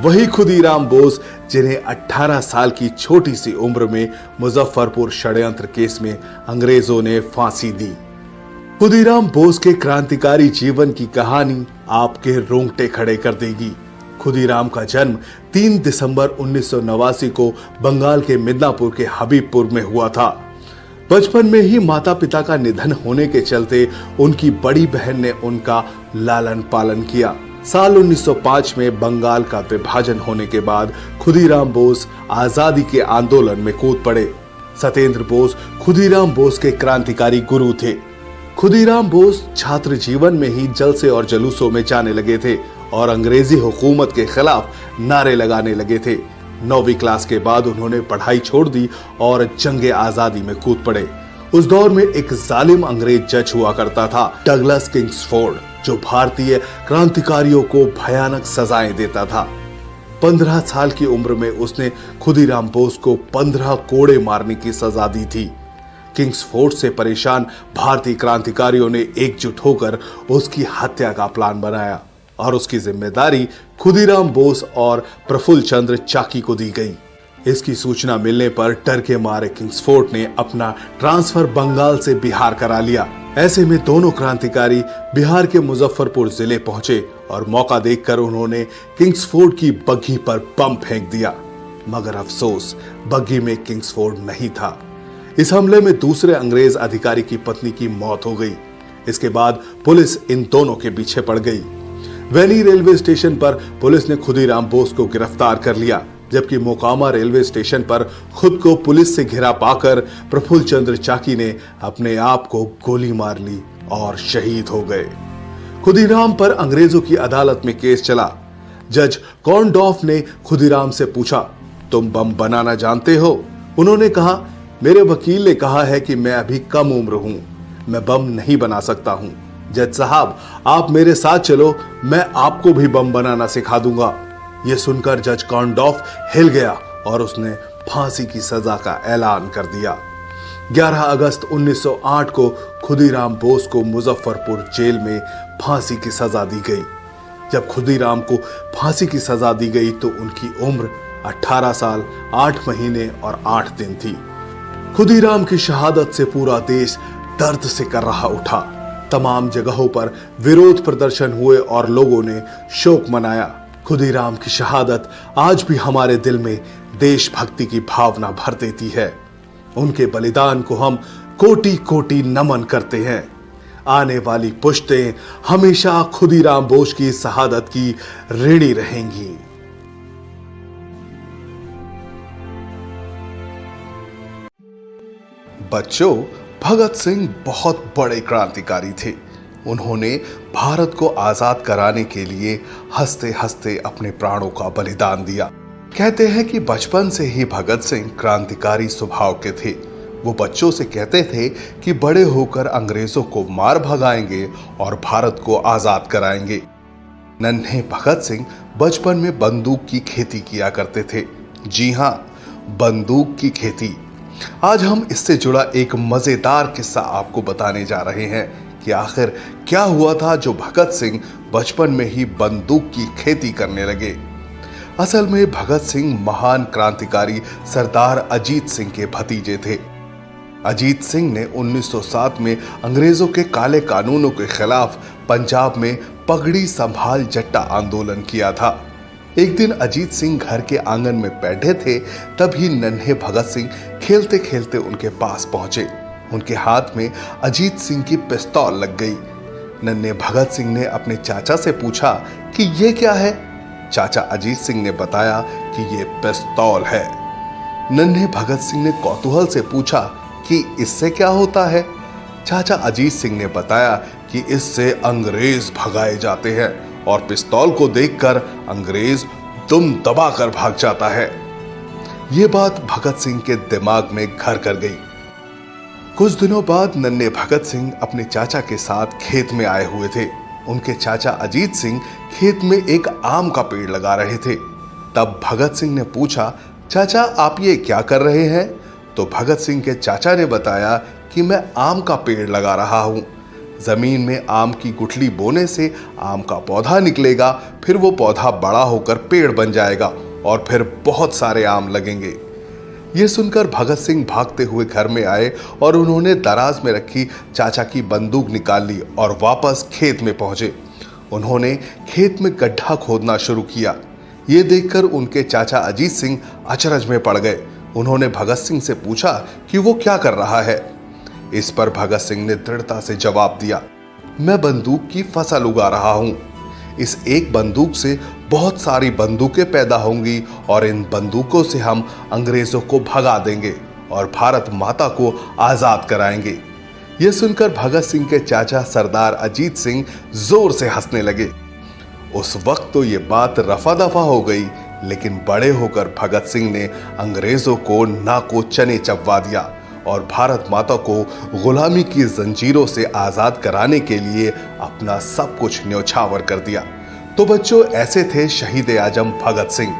वही खुदीराम बोस जिन्हें 18 साल की छोटी सी उम्र में मुजफ्फरपुर षड्यंत्र केस में अंग्रेजों ने फांसी दी। खुदीराम बोस के क्रांतिकारी जीवन की कहानी आपके रोंगटे खड़े कर देगी। खुदीराम का जन्म 3 दिसंबर 1989 को बंगाल के मिदनापुर के हबीबपुर में हुआ था। बचपन में ही माता पिता का निधन होने के चलते उनकी बड़ी बहन ने उनका लालन पालन किया। साल 1905 में बंगाल का विभाजन होने के बाद खुदीराम बोस आजादी के आंदोलन में कूद पड़े। सत्येंद्र बोस खुदीराम बोस के क्रांतिकारी गुरु थे। खुदीराम बोस छात्र जीवन में ही जलसे और जुलूसों में जाने लगे थे और अंग्रेजी हुकूमत के खिलाफ नारे लगाने लगे थे। 9वीं क्लास के बाद उन्होंने पढ़ाई छोड़ दी और जंगे आजादी में कूद पड़े। उस दौर में एक जालिम अंग्रेज जज हुआ करता था, डगलस किंग्सफोर्ड, जो भारतीय क्रांतिकारियों को भयानक सजाएं देता था। 15 साल की उम्र में उसने खुदीराम बोस को 15 कोड़े मारने की सजा दी थी। किंग्सफोर्ड से परेशान भारतीय क्रांतिकारियों ने एकजुट होकर उसकी हत्या का प्लान बनाया और उसकी जिम्मेदारी खुदीराम बोस और प्रफुल्ल चंद्र चाकी को दी गई। इसकी सूचना मिलने पर डर के मारे किंग्सफोर्ड ने अपना ट्रांसफर बंगाल से बिहार करा लिया। ऐसे में दोनों क्रांतिकारी बिहार के मुजफ्फरपुर जिले पहुंचे और मौका देखकर उन्होंने किंग्सफोर्ड की बग्घी पर बम फेंक दिया। मगर अफसोस, बग्घी में किंग्सफोर्ड नहीं था। इस हमले में दूसरे अंग्रेज अधिकारी की पत्नी की मौत हो गई। इसके बाद पुलिस इन दोनों के पीछे पड़ गई। वैली रेलवे स्टेशन पर पुलिस ने खुदीराम बोस को गिरफ्तार कर लिया, जबकि मोकामा रेलवे स्टेशन पर खुद को पुलिस से घिरा पाकर प्रफुल्ल चंद्र चाकी ने अपने आप को गोली मार ली और शहीद हो गए। खुदीराम पर अंग्रेजों की अदालत में केस चला। जज कॉर्नडॉफ ने खुदीराम से पूछा, तुम बम बनाना जानते हो? उन्होंने कहा, मेरे वकील ने कहा है कि मैं अभी कम उम्र हूं, मैं बम नहीं बना सकता हूं। जज साहब, आप मेरे साथ चलो, मैं आपको भी बम बनाना सिखा दूंगा। यह सुनकर जज कॉर्नडॉफ हिल गया और उसने फांसी की सजा का ऐलान कर दिया। 11 अगस्त 1908 को खुदीराम बोस को मुजफ्फरपुर जेल में फांसी की सजा दी गई। जब खुदीराम को फांसी की सजा दी गई तो उनकी उम्र 18 साल 8 महीने और 8 दिन थी। खुदीराम की शहादत से पूरा देश दर्द से कर रहा उठा। तमाम जगहों पर विरोध प्रदर्शन हुए और लोगों ने शोक मनाया। खुदीराम की शहादत आज भी हमारे दिल में देशभक्ति की भावना भर देती है। उनके बलिदान को हम कोटि कोटि नमन करते हैं। आने वाली पुश्तें हमेशा खुदीराम बोस की शहादत की ऋणी रहेंगी। बच्चों, भगत सिंह बहुत बड़े क्रांतिकारी थे। उन्होंने भारत को आजाद कराने के लिए हंसते हंसते अपने प्राणों का बलिदान दिया। कहते हैं कि बचपन से ही भगत सिंह क्रांतिकारी स्वभाव के थे। वो बच्चों से कहते थे कि बड़े होकर अंग्रेजों को मार भगाएंगे और भारत को आजाद कराएंगे। नन्हे भगत सिंह बचपन में बंदूक की खेती किया करते थे। जी हां, बंदूक की खेती। आज हम इससे जुड़ा एक मजेदार किस्सा आपको बताने जा रहे हैं कि आखिर क्या हुआ था जो भगत सिंह बचपन में ही बंदूक की खेती करने लगे। असल में भगत सिंह महान क्रांतिकारी सरदार अजीत सिंह के भतीजे थे। अजीत सिंह ने 1907 में अंग्रेजों के काले कानूनों के खिलाफ पंजाब में पगड़ी संभाल जट्टा आंदोलन किया था। एक दिन अजीत सिंह घर के आंगन में बैठे थे, तभी नन्हे भगत सिंह खेलते खेलते उनके पास पहुंचे। उनके हाथ में अजीत सिंह की पिस्तौल लग गई। नन्हे भगत सिंह ने अपने चाचा से पूछा कि ये क्या है। चाचा अजीत सिंह ने बताया कि ये पिस्तौल है। नन्हे भगत सिंह ने कौतूहल से पूछा कि इससे क्या होता है। चाचा अजीत सिंह ने बताया कि इससे अंग्रेज भगाए जाते हैं और पिस्तौल को देखकर अंग्रेज दुम दबाकर भाग जाता है। ये बात भगत सिंह के दिमाग में घर कर गई। कुछ दिनों बाद नन्हे भगत सिंह अपने चाचा के साथ खेत में आए हुए थे। उनके चाचा अजीत सिंह खेत में एक आम का पेड़ लगा रहे थे। तब भगत सिंह ने पूछा, चाचा आप ये क्या कर रहे हैं? तो भगत सिंह के चाचा ने बताया कि मैं आम का पेड़ लगा रहा हूं। जमीन में आम की गुठली बोने से आम का पौधा निकलेगा, फिर वो पौधा बड़ा होकर पेड़ बन जाएगा और फिर बहुत सारे आम लगेंगे। ये सुनकर भगत सिंह भागते हुए घर में आए और उन्होंने दराज में रखी चाचा की बंदूक निकाल ली और वापस खेत में पहुंचे। उन्होंने खेत में गड्ढा खोदना शुरू किया। ये देखकर उनके चाचा अजीत सिंह अचरज में पड़ गए। उन्होंने भगत सिंह से पूछा कि वो क्या कर रहा है। इस पर भगत सिंह ने दृढ़ता से जवाब दिया, मैं बंदूक की फसल उगा रहा हूं। इस एक बंदूक से बहुत सारी बंदूकें पैदा होंगी और इन बंदूकों से हम अंग्रेजों को भगा देंगे और भारत माता को आजाद कराएंगे। यह सुनकर भगत सिंह के चाचा सरदार अजीत सिंह जोर से हंसने लगे। उस वक्त तो ये बात रफा दफा हो गई, लेकिन बड़े होकर भगत सिंह ने अंग्रेजों को नाको चने चबवा दिया और भारत माता को गुलामी की जंजीरों से आजाद कराने के लिए अपना सब कुछ न्यौछावर कर दिया। तो बच्चों, ऐसे थे शहीद आजम भगत सिंह।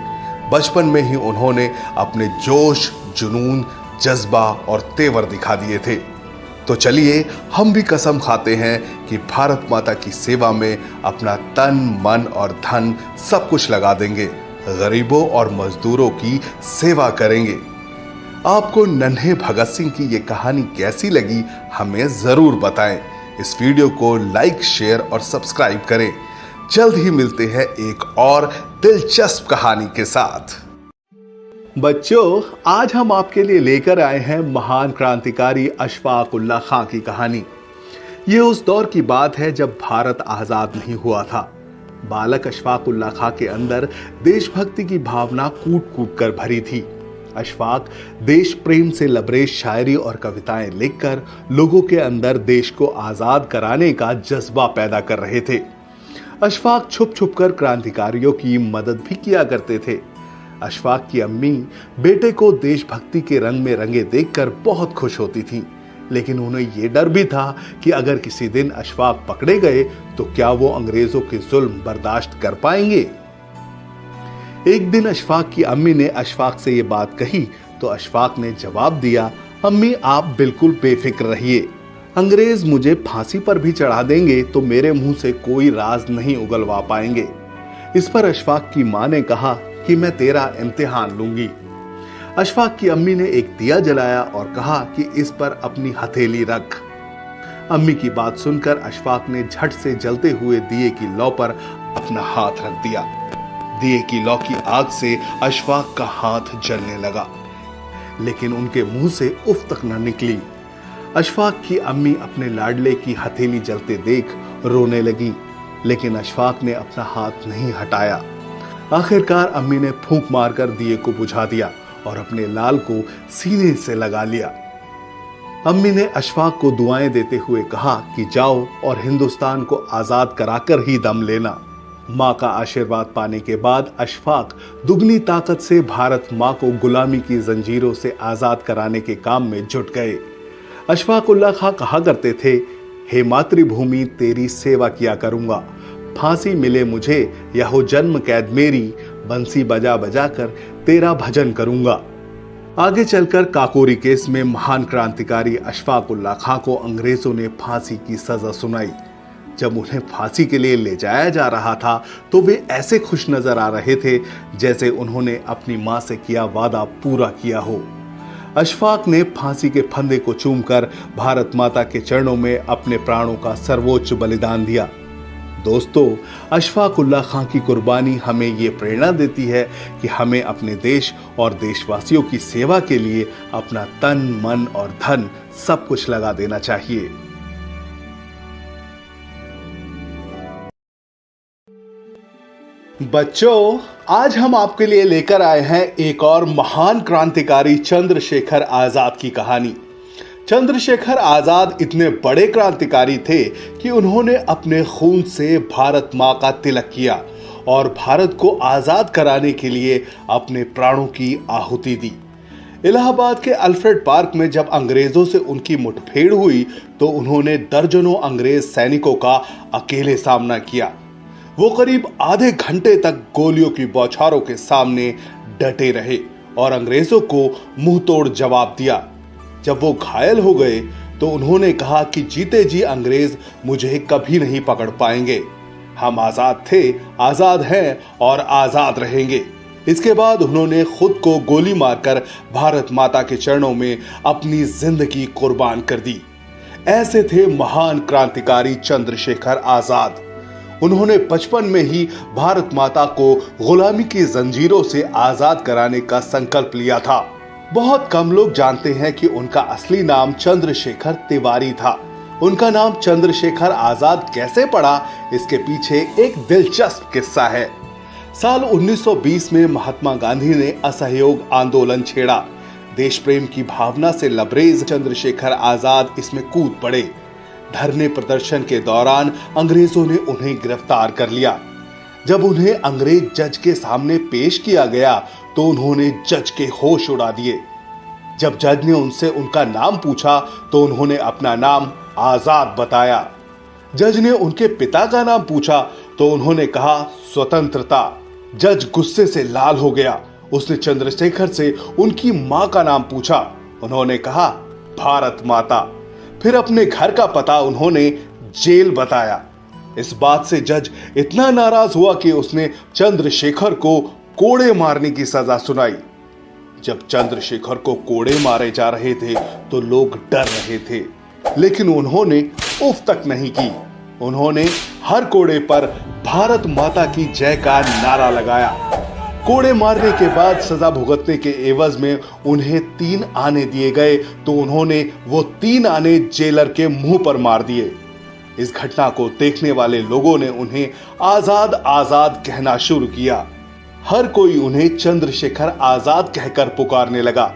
बचपन में ही उन्होंने अपने जोश, जुनून, जज्बा और तेवर दिखा दिए थे। तो चलिए हम भी कसम खाते हैं कि भारत माता की सेवा में अपना तन, मन और धन सब कुछ लगा देंगे, गरीबों और मजदूरों की सेवा करेंगे। आपको नन्हे भगत सिंह की ये कहानी कैसी लगी हमें जरूर बताएं। इस वीडियो को लाइक, शेयर और सब्सक्राइब करें। जल्द ही मिलते हैं एक और दिलचस्प कहानी के साथ। बच्चों, आज हम आपके लिए लेकर आए हैं महान क्रांतिकारी अशफाक उल्लाह खां की कहानी। ये उस दौर की बात है जब भारत आजाद नहीं हुआ था। बालक अशफाक उल्लाह खां के अंदर देशभक्ति की भावना कूट कूट कर भरी थी। अशफाक देश प्रेम से लबरेज शायरी और कविताएं लिखकर लोगों के अंदर देश को आजाद कराने का जज्बा पैदा कर रहे थे। अशफाक छुप छुप कर क्रांतिकारियों की मदद भी किया करते थे। अशफाक की अम्मी बेटे को देशभक्ति के रंग में रंगे देखकर बहुत खुश होती थी, लेकिन उन्हें यह डर भी था कि अगर किसी दिन अशफाक पकड़े गए तो क्या वो अंग्रेजों के जुल्म बर्दाश्त कर पाएंगे। एक दिन अशफाक की अम्मी ने अशफाक से ये बात कही तो अशफाक ने जवाब दिया, अम्मी आप बिल्कुल बेफिक्र रहिए, अंग्रेज मुझे फांसी पर भी चढ़ा देंगे तो मेरे मुंह से कोई राज नहीं उगलवा पाएंगे। इस पर अशफाक की मां ने कहा कि मैं तेरा इम्तिहान लूंगी। अशफाक की अम्मी ने एक दिया जलाया और कहा कि इस पर अपनी हथेली रख। अम्मी की बात सुनकर अशफाक ने झट से जलते हुए दिए की लौ पर अपना हाथ रख दिया। दिए की लौ की आग से अशफाक का हाथ जलने लगा, लेकिन उनके मुंह से उफ तक न निकली। अशफाक की अम्मी अपने लाडले की हथेली जलते देख रोने लगी, लेकिन अशफाक ने अपना हाथ नहीं हटाया। आखिरकार अम्मी ने फूंक मारकर दिए को बुझा दिया और अपने लाल को सीने से लगा लिया। अम्मी ने अशफाक को दुआएं देते हुए कहा कि जाओ और हिंदुस्तान को आजाद कराकर ही दम लेना। मां का आशीर्वाद पाने के बाद अशफाक दुगनी ताकत से भारत मां को गुलामी की जंजीरों से आजाद कराने के काम में जुट गए। अशफाक उल्लाह खां कहा करते थे, हे मातृभूमि तेरी सेवा किया करूंगा, फांसी मिले मुझे या हो जन्म कैद मेरी, बंसी बजा बजा कर तेरा भजन करूंगा। आगे चलकर काकोरी केस में महान क्रांतिकारी अशफाक उल्लाह खां को अंग्रेजों ने फांसी की सजा सुनाई। जब उन्हें फांसी के लिए ले जाया जा रहा था तो वे ऐसे खुश नजर आ रहे थे जैसे उन्होंने अपनी मां से किया वादा पूरा किया हो। अशफाक ने फांसी के फंदे को चूमकर भारत माता के चरणों में अपने प्राणों का सर्वोच्च बलिदान दिया। दोस्तों, अशफाक उल्लाह खां की कुर्बानी हमें ये प्रेरणा देती है कि हमें अपने देश और देशवासियों की सेवा के लिए अपना तन, मन और धन सब कुछ लगा देना चाहिए। बच्चों, आज हम आपके लिए लेकर आए हैं एक और महान क्रांतिकारी चंद्रशेखर आजाद की कहानी। चंद्रशेखर आजाद इतने बड़े क्रांतिकारी थे कि उन्होंने अपने खून से भारत मां का तिलक किया और भारत को आजाद कराने के लिए अपने प्राणों की आहुति दी। इलाहाबाद के अल्फ्रेड पार्क में जब अंग्रेजों से उनकी मुठभेड़ हुई तो उन्होंने दर्जनों अंग्रेज सैनिकों का अकेले सामना किया। वो करीब आधे घंटे तक गोलियों की बौछारों के सामने डटे रहे और अंग्रेजों को मुंह तोड़ जवाब दिया। जब वो घायल हो गए तो उन्होंने कहा कि जीते जी अंग्रेज मुझे कभी नहीं पकड़ पाएंगे। हम आजाद थे, आजाद हैं और आजाद रहेंगे। इसके बाद उन्होंने खुद को गोली मारकर भारत माता के चरणों में अपनी जिंदगी कुर्बान कर दी। ऐसे थे महान क्रांतिकारी चंद्रशेखर आजाद। उन्होंने बचपन में ही भारत माता को गुलामी की जंजीरों से आजाद कराने का संकल्प लिया था। बहुत कम लोग जानते हैं कि उनका असली नाम चंद्रशेखर तिवारी था। उनका नाम चंद्रशेखर आजाद कैसे पड़ा, इसके पीछे एक दिलचस्प किस्सा है। साल 1920 में महात्मा गांधी ने असहयोग आंदोलन छेड़ा। देश प्रेम की भावना से लबरेज चंद्रशेखर आजाद इसमें कूद पड़े। धरने प्रदर्शन के दौरान अंग्रेजों ने उन्हें गिरफ्तार कर लिया। जब उन्हें अंग्रेज जज के सामने पेश किया गया तो उन्होंने जज के होश उड़ा दिए। जब जज ने उनसे उनका नाम पूछा तो उन्होंने अपना नाम आजाद बताया। जज ने उनके पिता का नाम पूछा तो उन्होंने कहा स्वतंत्रता। जज गुस्से से लाल हो गया। उसने चंद्रशेखर से उनकी मां का नाम पूछा। उन्होंने कहा भारत माता। फिर अपने घर का पता उन्होंने जेल बताया। इस बात से जज इतना नाराज हुआ कि उसने चंद्रशेखर को कोड़े मारने की सजा सुनाई। जब चंद्रशेखर को कोड़े मारे जा रहे थे तो लोग डर रहे थे, लेकिन उन्होंने उफ तक नहीं की। उन्होंने हर कोड़े पर भारत माता की जय का नारा लगाया। कोड़े मारने के बाद सजा भुगतने के एवज में उन्हें 3 आने दिए गए तो उन्होंने वो 3 आने जेलर के मुंह पर मार दिए। इस घटना को देखने वाले लोगों ने उन्हें आजाद आजाद कहना शुरू किया। हर कोई उन्हें चंद्रशेखर आजाद कहकर पुकारने लगा।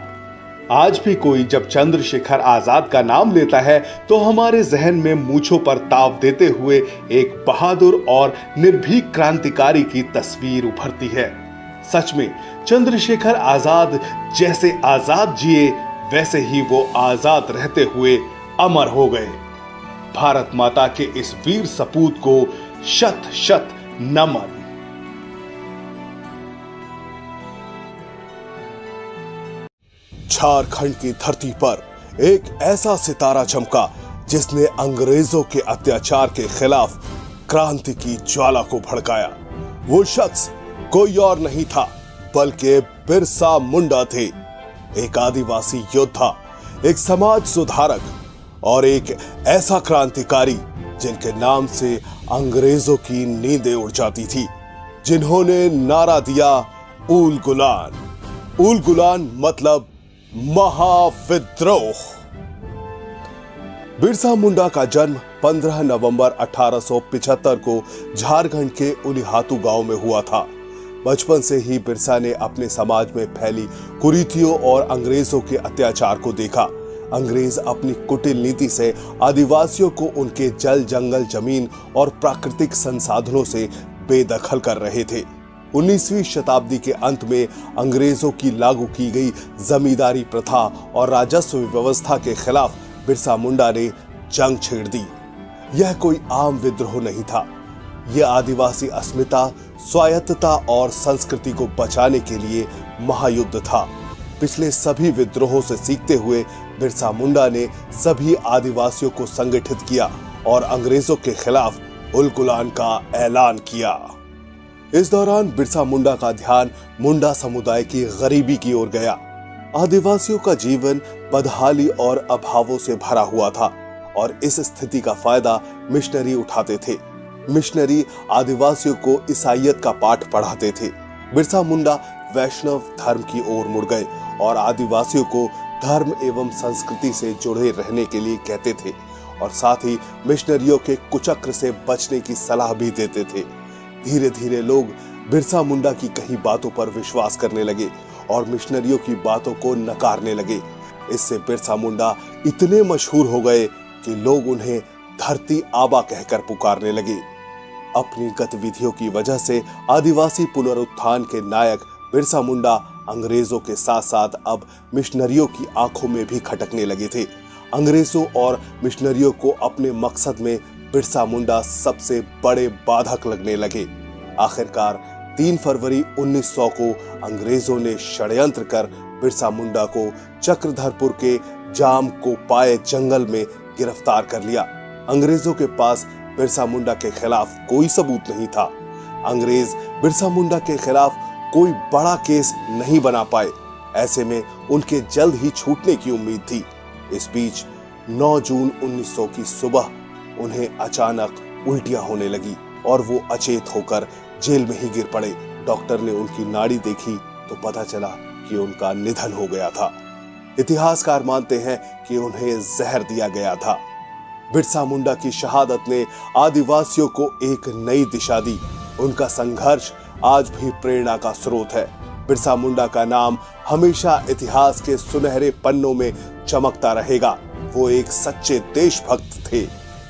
आज भी कोई जब चंद्रशेखर आजाद का नाम लेता है तो हमारे जहन में मूंछों पर ताव देते हुए एक बहादुर और निर्भीक क्रांतिकारी की तस्वीर उभरती है। सच में चंद्रशेखर आजाद जैसे आजाद जिए वैसे ही वो आजाद रहते हुए अमर हो गए। भारत माता के इस वीर सपूत को शत शत नमन। झारखंड की धरती पर एक ऐसा सितारा चमका जिसने अंग्रेजों के अत्याचार के खिलाफ क्रांति की ज्वाला को भड़काया। वो शख्स कोई और नहीं था बल्कि बिरसा मुंडा थे। एक आदिवासी योद्धा, एक समाज सुधारक और एक ऐसा क्रांतिकारी जिनके नाम से अंग्रेजों की नींदें उड़ जाती थी, जिन्होंने नारा दिया ऊल गुलान। ऊल गुलान मतलब महाविद्रोह। बिरसा मुंडा का जन्म 15 नवंबर 1875 को झारखंड के उलिहातू गांव में हुआ था। बचपन से ही बिरसा ने अपने समाज में फैली कुरीतियों और अंग्रेजों के अत्याचार को देखा। अंग्रेज अपनी कुटिल नीति से आदिवासियों को उनके जल, जंगल, जमीन और प्राकृतिक संसाधनों से बेदखल कर रहे थे। 19वीं शताब्दी के अंत में अंग्रेजों की लागू की गई जमींदारी प्रथा और राजस्व व्यवस्था के खिलाफ बिरसा मुंडा ने जंग छेड़ दी। यह कोई आम विद्रोह नहीं था। यह आदिवासी अस्मिता, स्वायत्तता और संस्कृति को बचाने के लिए महायुद्ध था। पिछले सभी विद्रोहों से सीखते हुए बिरसा मुंडा ने सभी आदिवासियों को संगठित किया और अंग्रेजों के खिलाफ उल गुलान का ऐलान किया। इस दौरान बिरसा मुंडा का ध्यान मुंडा समुदाय की गरीबी की ओर गया। आदिवासियों का जीवन बदहाली और अभावों से भरा हुआ था और इस स्थिति का फायदा मिशनरी उठाते थे। मिशनरी आदिवासियों को ईसाईयत का पाठ पढ़ाते थे। बिरसा मुंडा वैष्णव धर्म की ओर मुड़ गए और आदिवासियों को धर्म एवं संस्कृति से जुड़े रहने के लिए कहते थे और साथ ही मिशनरियों के कुचक्र से बचने की सलाह भी देते थे। धीरे धीरे लोग बिरसा मुंडा की कही बातों पर विश्वास करने लगे और मिशनरियों की बातों को नकारने लगे। इससे बिरसा मुंडा इतने मशहूर हो गए कि लोग उन्हें धरती आबा कहकर पुकारने लगे। अपनी गतिविधियों की वजह से आदिवासी पुनरुत्थान के नायक बिरसा मुंडा अंग्रेजों के साथ साथ अब मिशनरियों की आंखों में भी खटकने लगे थे। अंग्रेजों और मिशनरियों को अपने मकसद में बिरसा मुंडा सबसे बड़े बाधक लगने लगे। आखिरकार 3 फरवरी 1900 को अंग्रेजों ने षड्यंत्र कर बिरसा मुंडा को चक्रधरपुर के जाम को पाए जंगल में गिरफ्तार कर लिया। अंग्रेजों के पास बिरसा मुंडा के खिलाफ कोई सबूत नहीं था। अंग्रेज बिरसा मुंडा के खिलाफ कोई बड़ा केस नहीं बना पाए। ऐसे में उनके जल्द ही छूटने की उम्मीद थी। इस बीच 9 जून 1900 की सुबह उन्हें अचानक उल्टियां होने लगी और वो अचेत होकर जेल में ही गिर पड़े। डॉक्टर ने उनकी नाड़ी देखी तो पता चला कि उनका निधन हो गया था। इतिहासकार मानते हैं कि उन्हें जहर दिया गया था। बिरसा मुंडा की शहादत ने आदिवासियों को एक नई दिशा दी। उनका संघर्ष आज भी प्रेरणा का स्रोत है। बिरसा मुंडा का नाम हमेशा इतिहास के सुनहरे पन्नों में चमकता रहेगा। वो एक सच्चे देशभक्त थे,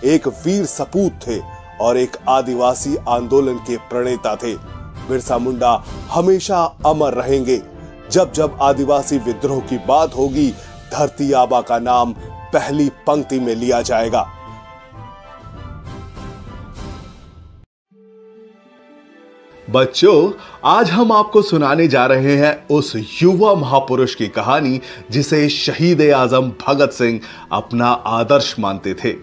एक वीर सपूत थे और एक आदिवासी आंदोलन के प्रणेता थे। बिरसा मुंडा हमेशा अमर रहेंगे। जब जब आदिवासी विद्रोह की बात होगी, धरती आबा का नाम पहली पंक्ति में लिया जाएगा। बच्चों, आज हम आपको सुनाने जा रहे हैं उस युवा महापुरुष की कहानी जिसे शहीद आजम भगत सिंह अपना आदर्श मानते थे।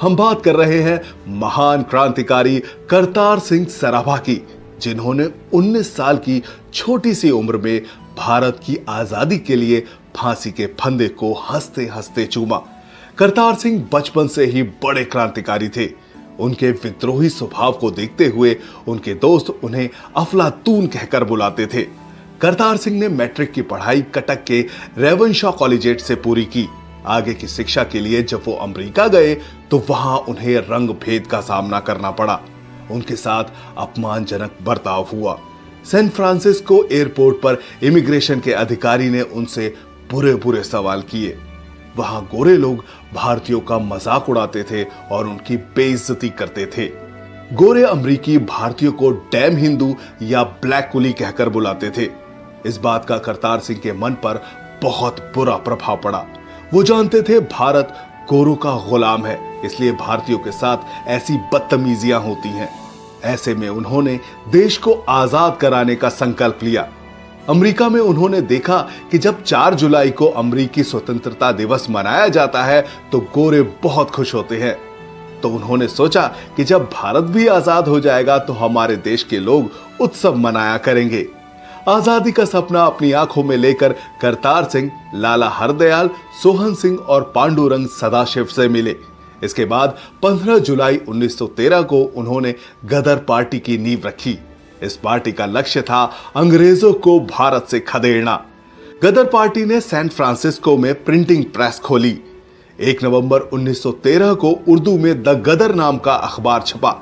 हम बात कर रहे हैं महान क्रांतिकारी करतार सिंह सराभा की, जिन्होंने 19 साल की छोटी सी उम्र में भारत की आजादी के लिए फांसी के फंदे को हंसते हंसते चूमा। करतार सिंह बचपन से ही बड़े क्रांतिकारी थे। उनके विद्रोही स्वभाव को देखते हुए उनके दोस्त उन्हें अफलातून कहकर बुलाते थे। करतार सिंह ने मैट्रिक की पढ़ाई कटक के रेवनशॉ कॉलेजिएट से पूरी की। आगे की शिक्षा के लिए जब वो अमेरिका गए तो वहां उन्हें रंग भेद का सामना करना पड़ा। उनके साथ अपमानजनक बर्ताव हुआ। सैन फ्रांसिस्को एयरपोर्ट पर इमिग्रेशन के अधिकारी ने उनसे बुरे बुरे सवाल किए। वहां गोरे लोग भारतीयों का मजाक उड़ाते थे और उनकी बेइज्जती करते थे। गोरे अमरीकी भारतीयों को डैम हिंदू या ब्लैक कुली कहकर बुलाते थे। इस बात का करतार सिंह के मन पर बहुत बुरा प्रभाव पड़ा। वो जानते थे भारत गोरों का गुलाम है, इसलिए भारतीयों के साथ ऐसी बदतमीजियां होती हैं। ऐसे में उन्होंने देश को आजाद कराने का संकल्प लिया। अमेरिका में उन्होंने देखा कि जब 4 जुलाई को अमेरिकी स्वतंत्रता दिवस मनाया जाता है तो गोरे बहुत खुश होते हैं। तो उन्होंने सोचा कि जब भारत भी आजाद हो जाएगा तो हमारे देश के लोग उत्सव मनाया करेंगे। आजादी का सपना अपनी आंखों में लेकर करतार सिंह लाला हरदयाल, सोहन सिंह और पांडुरंग सदाशिव से मिले। इसके बाद 15 जुलाई 1913 को उन्होंने गदर पार्टी की नींव रखी। इस पार्टी का लक्ष्य था अंग्रेजों को भारत से खदेड़ना। गदर पार्टी ने सैन फ्रांसिस्को में प्रिंटिंग प्रेस खोली। 1 नवंबर 1913 को उर्दू में द गदर नाम का अखबार छपा।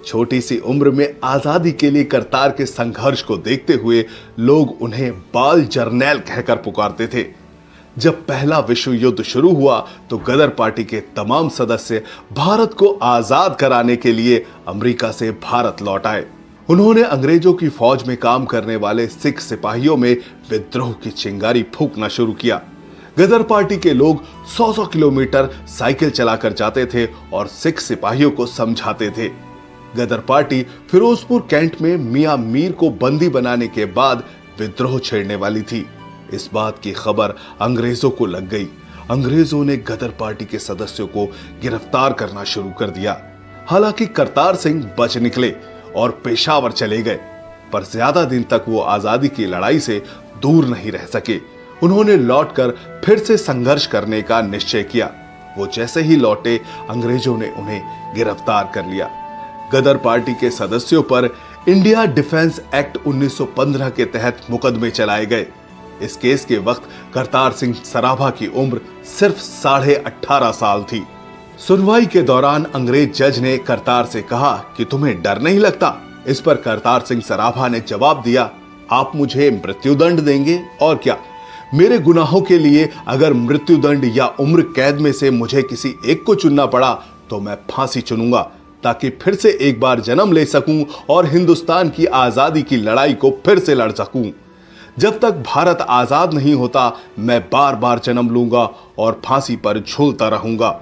छोटी सी उम्र में आजादी के लिए करतार के संघर्ष को देखते हुए लोग उन्हें बाल जर्नैल कहकर पुकारते थे। जब पहला विश्व युद्ध शुरू हुआ तो गदर पार्टी के तमाम सदस्य भारत को आजाद कराने के लिए अमेरिका से भारत लौट आए। उन्होंने अंग्रेजों की फौज में काम करने वाले सिख सिपाहियों में विद्रोह की चिंगारी फूंकना शुरू किया। गदर पार्टी के लोग 100 किलोमीटर साइकिल चलाकर जाते थे और सिख सिपाहियों को समझाते थे। गदर पार्टी फिरोजपुर कैंट में मियां मीर को बंदी बनाने के बाद विद्रोह छेड़ने वाली थी। इस बात की खबर अंग्रेजों को लग गई। अंग्रेजों ने गदर पार्टी के सदस्यों को गिरफ्तार करना शुरू कर दिया। हालांकि करतार सिंह बच निकले और पेशावर चले गए, पर ज्यादा दिन तक वो आजादी की लड़ाई से दूर नहीं रह सके। उन्होंने लौटकर फिर से संघर्ष करने का निश्चय किया। वो जैसे ही लौटे, अंग्रेजों ने उन्हें गिरफ्तार कर लिया। गदर पार्टी के सदस्यों पर इंडिया डिफेंस एक्ट 1915 के तहत मुकदमे चलाए गए। इस केस के वक्त करतार सिंह सराभा की उम्र सिर्फ 18.5 साल थी। सुनवाई के दौरान अंग्रेज जज ने करतार से कहा कि तुम्हें डर नहीं लगता। इस पर करतार सिंह सराभा ने जवाब दिया, आप मुझे मृत्युदंड देंगे और क्या? मेरे गुनाहों के लिए अगर मृत्युदंड या उम्र कैद में से मुझे किसी एक को चुनना पड़ा तो मैं फांसी चुनूंगा, ताकि फिर से एक बार जन्म ले सकूं और हिंदुस्तान की आजादी की लड़ाई को फिर से लड़ सकूं। जब तक भारत आजाद नहीं होता, मैं बार बार जन्म लूंगा और फांसी पर झूलता रहूंगा।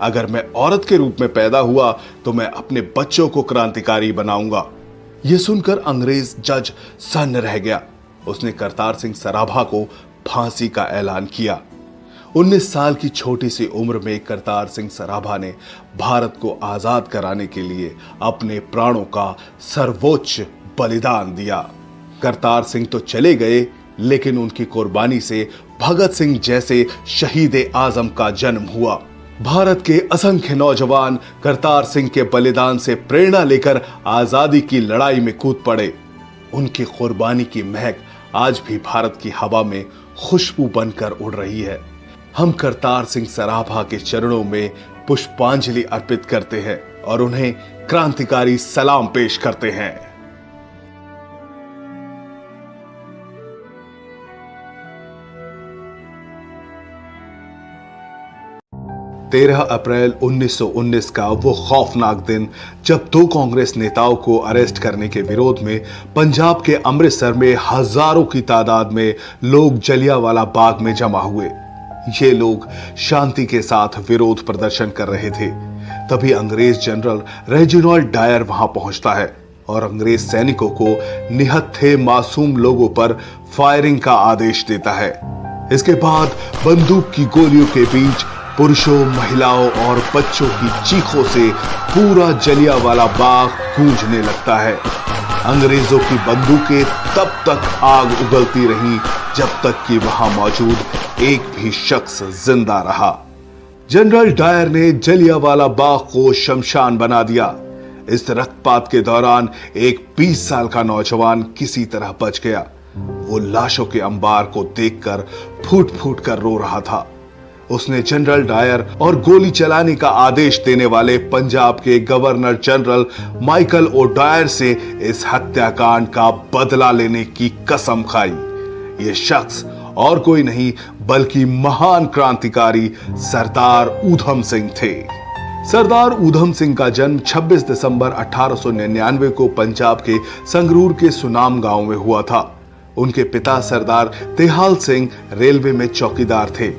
अगर मैं औरत के रूप में पैदा हुआ तो मैं अपने बच्चों को क्रांतिकारी बनाऊंगा। यह सुनकर अंग्रेज जज सन्न रह गया। उसने करतार सिंह सराभा को फांसी का ऐलान किया। 19 साल की छोटी सी उम्र में करतार सिंह सराभा ने भारत को आजाद कराने के लिए अपने प्राणों का सर्वोच्च बलिदान दिया। करतार सिंह तो चले गए, लेकिन उनकी कुर्बानी से भगत सिंह जैसे शहीद आजम का जन्म हुआ। भारत के असंख्य नौजवान करतार सिंह के बलिदान से प्रेरणा लेकर आजादी की लड़ाई में कूद पड़े। उनकी कुर्बानी की महक आज भी भारत की हवा में खुशबू बनकर उड़ रही है। हम करतार सिंह सराभा के चरणों में पुष्पांजलि अर्पित करते हैं और उन्हें क्रांतिकारी सलाम पेश करते हैं। 13 अप्रैल 1919 का वो खौफनाक दिन, जब 2 कांग्रेस नेताओं को अरेस्ट करने के विरोध में पंजाब के अमृतसर में हजारों की तादाद में लोग जलियांवाला बाग में जमा हुए। ये लोग शांति के साथ विरोध प्रदर्शन कर रहे थे। तभी अंग्रेज जनरल रेजिनाल्ड डायर वहां पहुंचता है और अंग्रेज सैनिकों को निहत्थे मासूम लोगों पर फायरिंग का आदेश देता है। इसके बाद बंदूक की गोलियों के बीच पुरुषों, महिलाओं और बच्चों की चीखों से पूरा जलियांवाला बाग गूंजने लगता है। अंग्रेजों की बंदूकें तब तक आग उगलती रहीं जब तक कि वहां मौजूद एक भी शख्स जिंदा रहा। जनरल डायर ने जलियांवाला बाग को शमशान बना दिया। इस रक्तपात के दौरान एक 20 साल का नौजवान किसी तरह बच गया। वो लाशों के अंबार को देखकर फूट फूट कर रो रहा था। उसने जनरल डायर और गोली चलाने का आदेश देने वाले पंजाब के गवर्नर जनरल माइकल ओडायर से इस हत्याकांड का बदला लेने की कसम खाई। ये शख्स और कोई नहीं बल्कि महान क्रांतिकारी सरदार ऊधम सिंह थे। सरदार ऊधम सिंह का जन्म 26 दिसंबर 1899 को पंजाब के संगरूर के सुनाम गांव में हुआ था। उनके पिता सरदार तेहाल सिंह रेलवे में चौकीदार थे।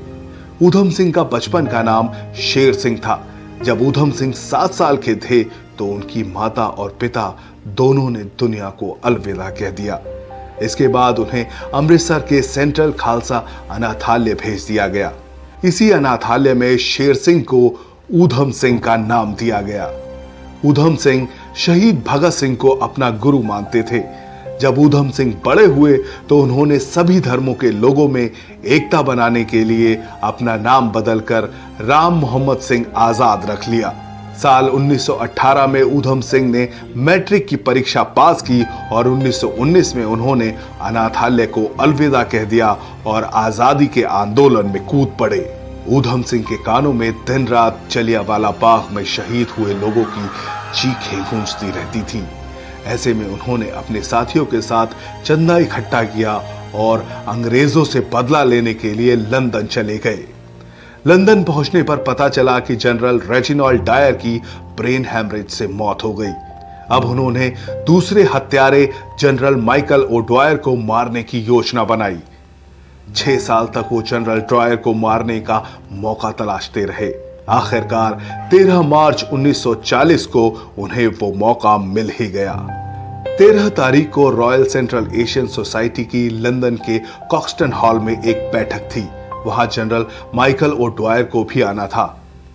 ऊधम सिंह का बचपन का नाम शेर सिंह था। जब ऊधम सिंह 7 साल के थे तो उनकी माता और पिता दोनों ने दुनिया को अलविदा कह दिया। इसके बाद उन्हें अमृतसर के सेंट्रल खालसा अनाथालय भेज दिया गया। इसी अनाथालय में शेर सिंह को ऊधम सिंह का नाम दिया गया। ऊधम सिंह शहीद भगत सिंह को अपना गुरु मानते थे। जब ऊधम सिंह बड़े हुए तो उन्होंने सभी धर्मों के लोगों में एकता बनाने के लिए अपना नाम बदलकर राम मोहम्मद सिंह आजाद रख लिया। साल 1918 में ऊधम सिंह ने मैट्रिक की परीक्षा पास की और 1919 में उन्होंने अनाथालय को अलविदा कह दिया और आजादी के आंदोलन में कूद पड़े। ऊधम सिंह के कानों में दिन रात जलियांवाला बाग में शहीद हुए लोगों की चीखें गूंजती रहती थीं। ऐसे में उन्होंने अपने साथियों के साथ चंदा इकट्ठा किया और अंग्रेजों से बदला लेने के लिए लंदन चले गए। लंदन पहुंचने पर पता चला कि जनरल रेजिनाल्ड डायर की ब्रेन हैमरेज से मौत हो गई। अब उन्होंने दूसरे हत्यारे जनरल माइकल ओडायर को मारने की योजना बनाई। 6 साल तक वो जनरल डायर को मारने का मौका तलाशते रहे। आखिरकार 13 मार्च 1940 को उन्हें वो मौका मिल ही गया। 13 तारीख को रॉयल सेंट्रल एशियन सोसाइटी की लंदन के कॉक्सटन हॉल में एक बैठक थी। वहां जनरल माइकल ओडायर को भी आना था।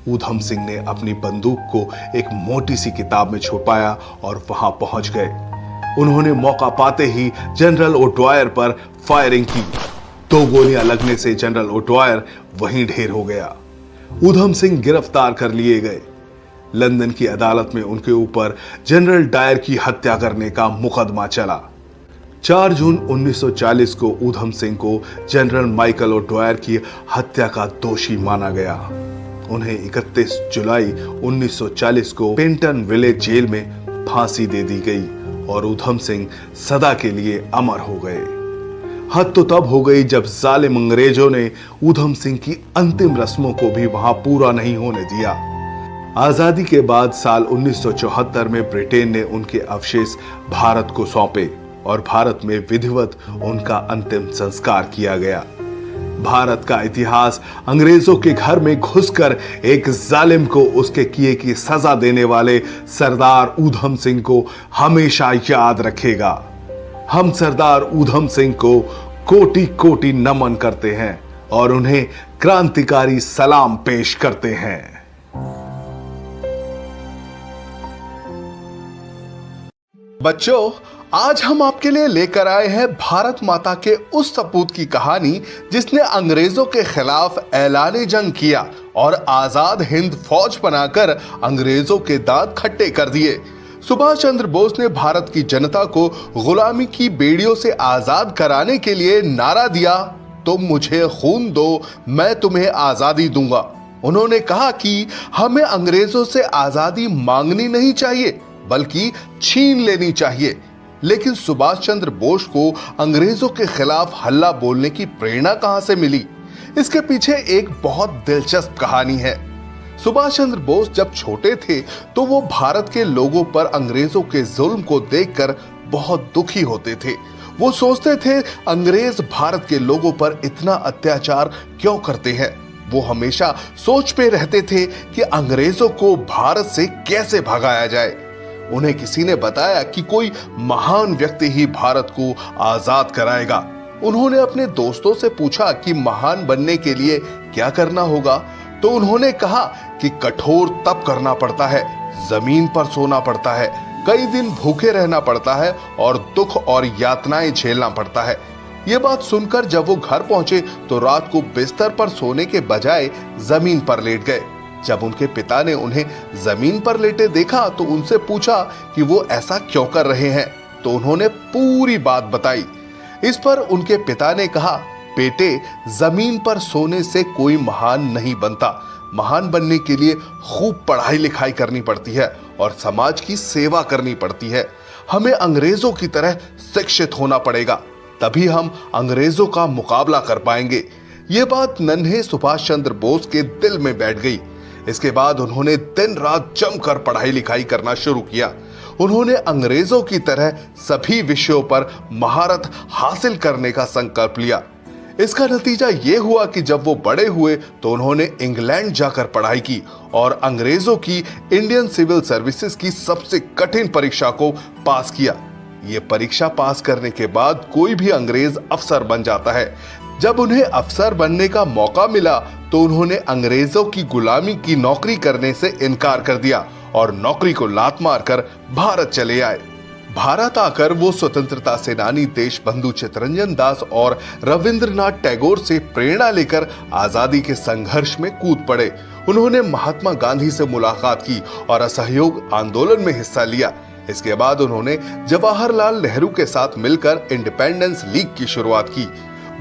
ऊधम सिंह ने अपनी बंदूक को एक मोटी सी किताब में छुपाया और वहां पहुंच गए। उन्होंने मौका पाते ही जनरल ओडायर पर फायरिंग की। दो गोलियां लगने से जनरल ओडवायर वहीं ढेर हो गया। ऊधम सिंह गिरफ्तार कर लिए गए। लंदन की अदालत में उनके ऊपर जनरल डायर की हत्या करने का मुकदमा चला। 4 जून 1940 को ऊधम सिंह को जनरल माइकल ओडवायर की हत्या का दोषी माना गया। उन्हें 31 जुलाई 1940 को पेंटन विलेज जेल में फांसी दे दी गई और ऊधम सिंह सदा के लिए अमर हो गए। हद तो तब हो गई जब जालिम अंग्रेजों ने ऊधम सिंह की अंतिम रस्मों को भी वहां पूरा नहीं होने दिया। आजादी के बाद साल 1974 में ब्रिटेन ने उनके अवशेष भारत को सौंपे और भारत में विधिवत उनका अंतिम संस्कार किया गया। भारत का इतिहास अंग्रेजों के घर में घुसकर एक जालिम को उसके किए की सजा देने वाले सरदार ऊधम सिंह को हमेशा याद रखेगा। हम सरदार ऊधम सिंह को कोटि कोटि नमन करते हैं और उन्हें क्रांतिकारी सलाम पेश करते हैं। बच्चों, आज हम आपके लिए लेकर आए हैं भारत माता के उस सपूत की कहानी जिसने अंग्रेजों के खिलाफ ऐलान जंग किया और आजाद हिंद फौज बनाकर अंग्रेजों के दांत खट्टे कर दिए। सुभाष चंद्र बोस ने भारत की जनता को गुलामी की बेड़ियों से आजाद कराने के लिए नारा दिया, तुम मुझे खून दो, मैं तुम्हें आजादी दूंगा। उन्होंने कहा कि हमें अंग्रेजों से आजादी मांगनी नहीं चाहिए बल्कि छीन लेनी चाहिए। लेकिन सुभाष चंद्र बोस को अंग्रेजों के खिलाफ हल्ला बोलने की प्रेरणा कहां से मिली? इसके पीछे एक बहुत दिलचस्प कहानी है। सुभाष चंद्र बोस जब छोटे थे तो वो भारत के लोगों पर अंग्रेजों के जुल्म को देखकर बहुत दुखी होते थे। वो सोचते थे अंग्रेज भारत के लोगों पर इतना अत्याचार क्यों करते हैं। वो हमेशा सोच में रहते थे कि अंग्रेजों को भारत से कैसे भगाया जाए। उन्हें किसी ने बताया कि कोई महान व्यक्ति ही भारत को आजाद कराएगा। उन्होंने अपने दोस्तों से पूछा कि महान बनने के लिए क्या करना होगा, तो उन्होंने कहा कि कठोर तप करना पड़ता है, जमीन पर सोना पड़ता है, कई दिन भूखे रहना पड़ता है और दुख और यातनाएं झेलना पड़ता है। ये बात सुनकर जब वो घर पहुंचे तो रात को बिस्तर पर सोने के बजाय जमीन पर लेट गए। जब उनके पिता ने उन्हें जमीन पर लेटे देखा तो उनसे पूछा कि वो ऐसा क्यों कर रहे हैं, तो उन्होंने पूरी बात बताई। इस पर उनके पिता ने कहा, बेटे, जमीन पर सोने से कोई महान नहीं बनता। महान बनने के लिए खूब पढ़ाई लिखाई करनी पड़ती है और समाज की सेवा करनी पड़ती है। हमें अंग्रेजों की तरह शिक्षित होना पड़ेगा, तभी हम अंग्रेजों का मुकाबला कर पाएंगे। ये बात नन्हे सुभाष चंद्र बोस के दिल में बैठ गई। इसके बाद उन्होंने दिन रात जमकर पढ़ाई लिखाई करना शुरू किया। उन्होंने अंग्रेजों की तरह सभी विषयों पर महारत हासिल करने का संकल्प लिया। इसका नतीजा ये हुआ कि जब वो बड़े हुए तो उन्होंने इंग्लैंड जाकर पढ़ाई की और अंग्रेजों की इंडियन सिविल सर्विसेज की सबसे कठिन परीक्षा को पास किया। ये परीक्षा पास करने के बाद कोई भी अंग्रेज अफसर बन जाता है। जब उन्हें अफसर बनने का मौका मिला तो उन्होंने अंग्रेजों की गुलामी की नौकरी करने से इनकार कर दिया और नौकरी को लात मारकर भारत चले आए। भारत आकर वो स्वतंत्रता सेनानी देशबंधु चित्तरंजन दास और रविंद्रनाथ टैगोर से प्रेरणा लेकर आजादी के संघर्ष में कूद पड़े। उन्होंने महात्मा गांधी से मुलाकात की और असहयोग आंदोलन में हिस्सा लिया। इसके बाद उन्होंने जवाहरलाल नेहरू के साथ मिलकर इंडिपेंडेंस लीग की शुरुआत की।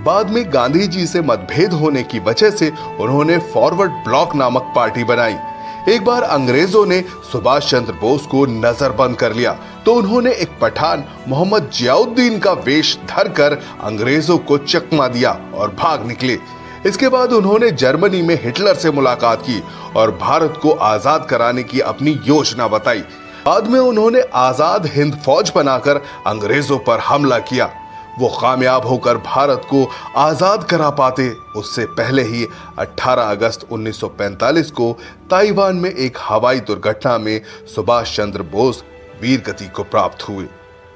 बाद में गांधी जी से मतभेद होने की वजह से उन्होंने फॉरवर्ड ब्लॉक नामक पार्टी बनाई। एक बार अंग्रेजों ने सुभाष चंद्र बोस को नजरबंद कर लिया तो उन्होंने एक पठान मोहम्मद जियाउद्दीन का वेश धरकर अंग्रेजों को चकमा दिया और भाग निकले। इसके बाद उन्होंने जर्मनी में हिटलर से मुलाकात की और भारत को आजाद कराने की अपनी योजना बताई। बाद में उन्होंने आजाद हिंद फौज बनाकर अंग्रेजों पर हमला किया। वो कामयाब होकर भारत को आजाद करा पाते उससे पहले ही 18 अगस्त 1945 को ताइवान में एक हवाई दुर्घटना में सुभाष चंद्र बोस वीर गति को प्राप्त हुए।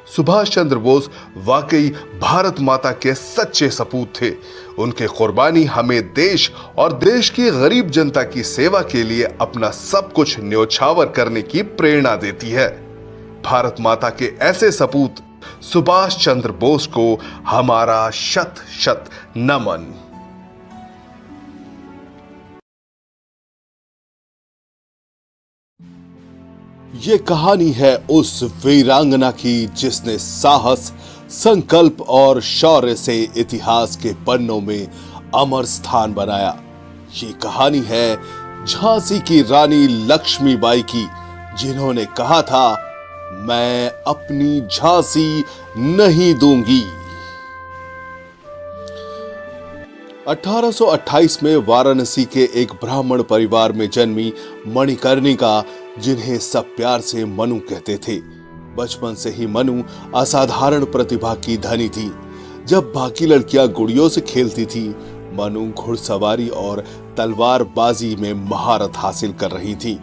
सुभाष चंद्र बोस वाकई भारत माता के सच्चे सपूत थे। उनके कुर्बानी हमें देश और देश की गरीब जनता की सेवा के लिए अपना सब कुछ न्योछावर करने की प्रेरणा देती है। भारत माता के ऐसे सपूत सुभाष चंद्र बोस को हमारा शत शत नमन। ये कहानी है उस वीरांगना की जिसने साहस, संकल्प और शौर्य से इतिहास के पन्नों में अमर स्थान बनाया। ये कहानी है झांसी की रानी लक्ष्मीबाई की, जिन्होंने कहा था, मैं अपनी झांसी नहीं दूंगी। 1828 में वाराणसी के एक ब्राह्मण परिवार में जन्मी मणिकर्णिका, जिन्हें सब प्यार से मनु कहते थे। बचपन से ही मनु असाधारण प्रतिभा की धनी थी। जब बाकी लड़कियां गुड़ियों से खेलती थी, मनु घुड़सवारी और तलवारबाजी में महारत हासिल कर रही थी।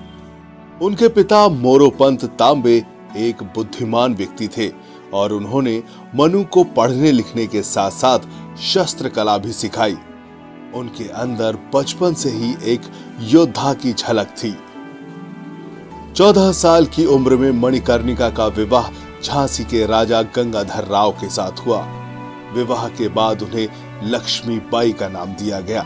उनके पिता मोरोपंत तांबे एक बुद्धिमान व्यक्ति थे और उन्होंने मनु को पढ़ने लिखने के साथ साथ शस्त्र कला भी सिखाई। उनके अंदर बचपन से ही एक योद्धा की झलक थी। 14 साल की उम्र में मणिकर्णिका का विवाह झांसी के राजा गंगाधर राव के साथ हुआ। विवाह के बाद उन्हें लक्ष्मीबाई का नाम दिया गया।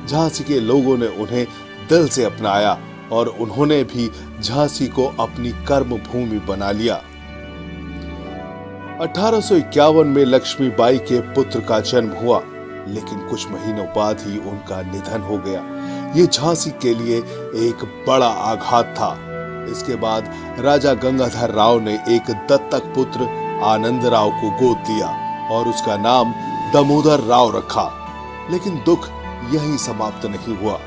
झांसी के लोगों ने उन्हें दिल से अपनाया और उन्होंने भी झांसी को अपनी कर्म भूमि बना लिया। 1851 में लक्ष्मीबाई के पुत्र का जन्म हुआ, लेकिन कुछ महीनों बाद ही उनका निधन हो गया। ये झांसी के लिए एक बड़ा आघात था। इसके बाद राजा गंगाधर राव ने एक दत्तक पुत्र आनंद राव को गोद लिया और उसका नाम दामोदर राव रखा। लेकिन दुख यहीं समाप्त नहीं हुआ।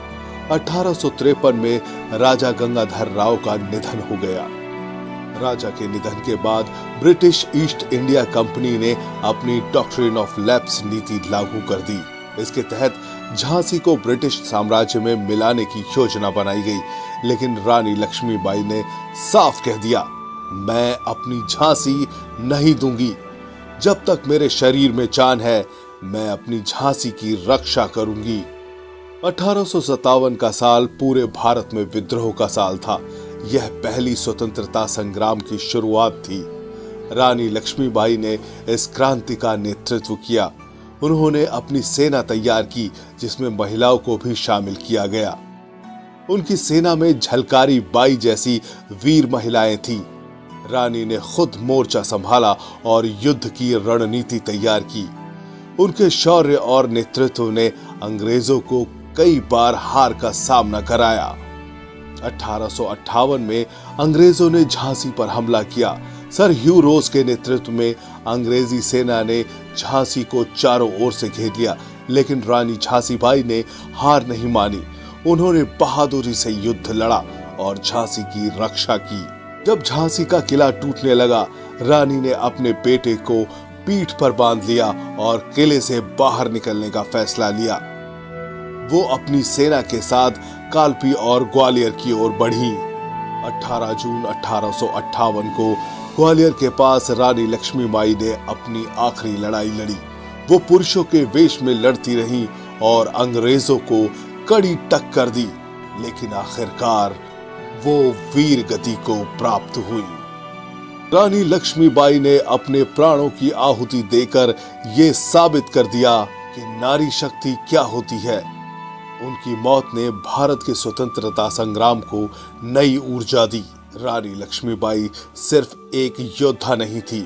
1853 में राजा गंगाधर राव का निधन हो गया। राजा के निधन के बाद ब्रिटिश ईस्ट इंडिया कंपनी ने अपनी डॉक्ट्रिन ऑफ लैप्स नीति लागू कर दी। इसके तहत झांसी को ब्रिटिश साम्राज्य में मिलाने की योजना बनाई गई, लेकिन रानी लक्ष्मीबाई ने साफ कह दिया, मैं अपनी झांसी नहीं दूंगी। जब तक मेरे शरीर में जान है, मैं अपनी झांसी की रक्षा करूंगी। 1857 का साल पूरे भारत में विद्रोह का साल था। यह पहली स्वतंत्रता संग्राम की शुरुआत थी। रानी लक्ष्मीबाई ने इस क्रांति का नेतृत्व किया। उन्होंने अपनी सेना तैयार की, जिसमें महिलाओं को भी शामिल किया गया। उनकी सेना में झलकारी बाई जैसी वीर महिलाएं थीं। रानी ने खुद मोर्चा संभाला और युद्ध की रणनीति तैयार की। उनके शौर्य और नेतृत्व ने अंग्रेजों को कई बार हार का सामना कराया। 1858 में अंग्रेजों ने झांसी पर हमला किया। सर ह्यू रोज के नेतृत्व में अंग्रेजी सेना ने झांसी को चारों ओर से घेर लिया, लेकिन रानी झांसीबाई ने हार नहीं मानी। उन्होंने बहादुरी से युद्ध लड़ा और झांसी की रक्षा की। जब झांसी का किला टूटने लगा, रानी ने अपने बेटे को पीठ पर बांध लिया और किले से बाहर निकलने का फैसला लिया। वो अपनी सेना के साथ कालपी और ग्वालियर की ओर बढ़ी। 18 जून 1858 को ग्वालियर के पास रानी लक्ष्मीबाई ने अपनी आखिरी लड़ाई लड़ी। वो पुरुषों के वेश में लड़ती रही और अंग्रेजों को कड़ी टक्कर दी, लेकिन आखिरकार वो वीर गति को प्राप्त हुई। रानी लक्ष्मीबाई ने अपने प्राणों की आहुति देकर ये साबित कर दिया कि नारी शक्ति क्या होती है। उनकी मौत ने भारत के स्वतंत्रता संग्राम को नई ऊर्जा दी। रानी लक्ष्मीबाई सिर्फ एक योद्धा नहीं थी,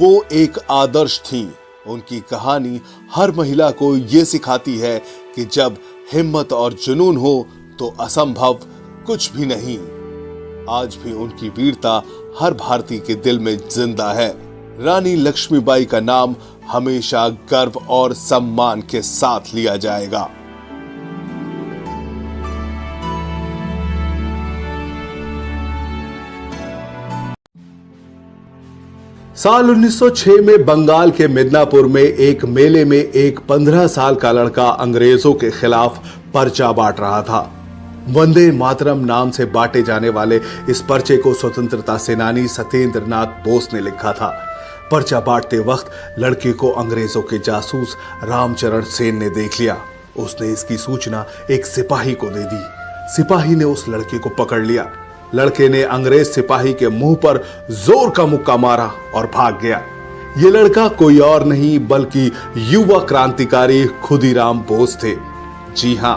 वो एक आदर्श थी। उनकी कहानी हर महिला को ये सिखाती है कि जब हिम्मत और जुनून हो तो असंभव कुछ भी नहीं। आज भी उनकी वीरता हर भारतीय के दिल में जिंदा है। रानी लक्ष्मीबाई का नाम हमेशा गर्व और सम्मान के साथ लिया जाएगा। साल 1906 में बंगाल के मिदनापुर में एक मेले में एक 15 साल का लड़का अंग्रेजों के खिलाफ पर्चा बांट रहा था। वंदे मातरम नाम से बांटे जाने वाले इस पर्चे को स्वतंत्रता सेनानी सत्येंद्र नाथ बोस ने लिखा था। पर्चा बांटते वक्त लड़के को अंग्रेजों के जासूस रामचरण सेन ने देख लिया। उसने इसकी सूचना एक सिपाही को दे दी। सिपाही ने उस लड़के को पकड़ लिया। लड़के ने अंग्रेज सिपाही के मुंह पर जोर का मुक्का मारा और भाग गया। ये लड़का कोई और नहीं बल्कि युवा क्रांतिकारी खुदीराम बोस थे। जी हां,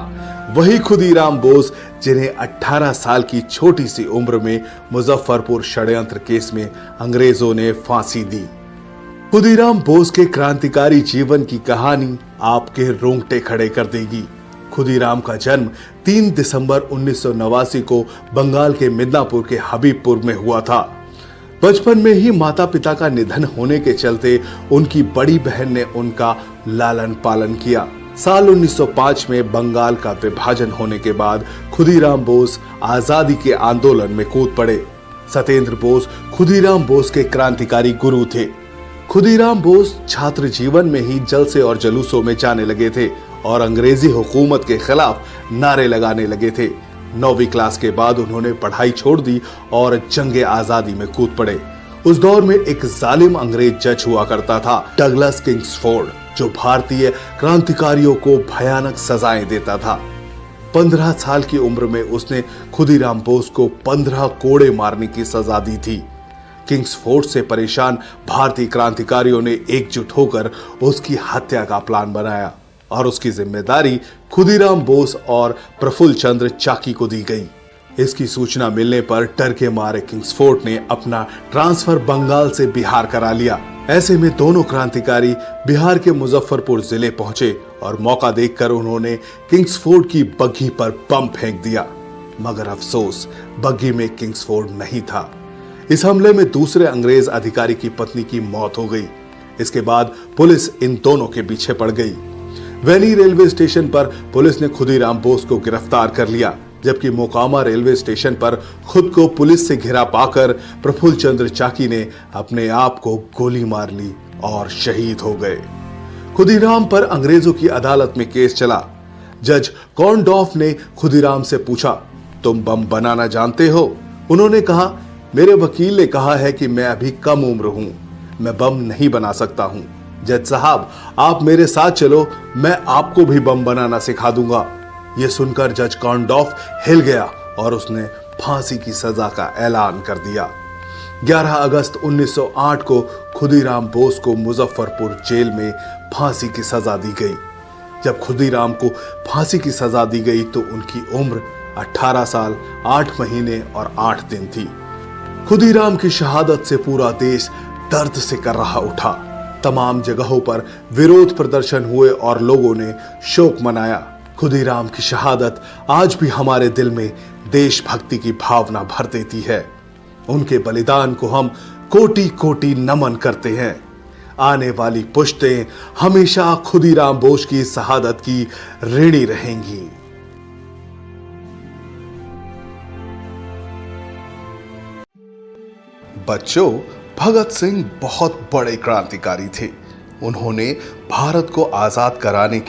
वही खुदीराम बोस जिन्हें 18 साल की छोटी सी उम्र में मुजफ्फरपुर षड्यंत्र केस में अंग्रेजों ने फांसी दी। खुदीराम बोस के क्रांतिकारी जीवन की कहानी आपके रोंगटे खड़े कर देगी। खुदीराम का जन्म 3 दिसंबर 1989 को बंगाल के मिदनापुर के हबीबपुर में हुआ था। बचपन में ही माता पिता का निधन होने के चलते उनकी बड़ी बहन ने उनका लालन पालन किया। साल 1905 में बंगाल का विभाजन होने के बाद खुदीराम बोस आजादी के आंदोलन में कूद पड़े। सत्येंद्र बोस खुदीराम बोस के क्रांतिकारी गुरु थे। खुदीराम बोस छात्र जीवन में ही जलसे और जुलूसों में जाने लगे थे और अंग्रेजी हुकूमत के खिलाफ नारे लगाने लगे थे। 9वीं क्लास के बाद उन्होंने पढ़ाई छोड़ दी और जंगे आजादी में कूद पड़े। उस दौर में एक जालिम अंग्रेज जज हुआ करता था, डगलस किंग्सफोर्ड, जो भारतीय क्रांतिकारियों को भयानक सजाएं देता था। 15 साल की उम्र में उसने खुदीराम बोस को 15 कोड़े मारने की सजा दी थी। किंग्सफोर्ड से परेशान भारतीय क्रांतिकारियों ने एकजुट होकर उसकी हत्या का प्लान बनाया और उसकी जिम्मेदारी खुदीराम बोस और प्रफुल्ल चंद्र चाकी को दी गई। इसकी सूचना मिलने पर डर के मारे किंग्सफोर्ड ने अपना ट्रांसफर बंगाल से बिहार करा लिया। ऐसे में दोनों क्रांतिकारी बिहार के मुजफ्फरपुर जिले पहुंचे और मौका देखकर उन्होंने किंग्सफोर्ड की बग्घी पर बम फेंक दिया। मगर अफसोस, बग्घी में किंग्सफोर्ड नहीं था। इस हमले में दूसरे अंग्रेज अधिकारी की पत्नी की मौत हो गई। इसके बाद पुलिस इन दोनों के पीछे पड़ गई। वैनी रेलवे स्टेशन पर पुलिस ने खुदीराम बोस को गिरफ्तार कर लिया, जबकि मोकामा रेलवे स्टेशन पर खुद को पुलिस से घिरा पाकर प्रफुल्ल चंद्र चाकी ने अपने आप को गोली मार ली और शहीद हो गए। खुदीराम पर अंग्रेजों की अदालत में केस चला। जज कॉर्नडॉफ ने खुदीराम से पूछा, तुम बम बनाना जानते हो? उन्होंने कहा, मेरे वकील ने कहा है कि मैं अभी कम उम्र हूं, मैं बम नहीं बना सकता हूं। जज साहब, आप मेरे साथ चलो, मैं आपको भी बम बनाना सिखा दूंगा। यह सुनकर जज कॉर्नडॉफ हिल गया और उसने फांसी की सजा का ऐलान कर दिया। 11 अगस्त 1908 को खुदीराम बोस को मुजफ्फरपुर जेल में फांसी की सजा दी गई। जब खुदीराम को फांसी की सजा दी गई तो उनकी उम्र 18 साल 8 महीने और 8 दिन थी। खुदीराम की शहादत से पूरा देश दर्द से कर रहा उठा। तमाम जगहों पर विरोध प्रदर्शन हुए और लोगों ने शोक मनाया। खुदीराम की शहादत आज भी हमारे दिल में देशभक्ति की भावना भर देती है। उनके बलिदान को हम कोटि कोटि नमन करते हैं। आने वाली पुश्तें हमेशा खुदीराम बोस की शहादत की ऋणी रहेंगी। बच्चों, भगत सिंह बहुत बड़े क्रांतिकारी थे। उन्होंने भारत को आजाद कराने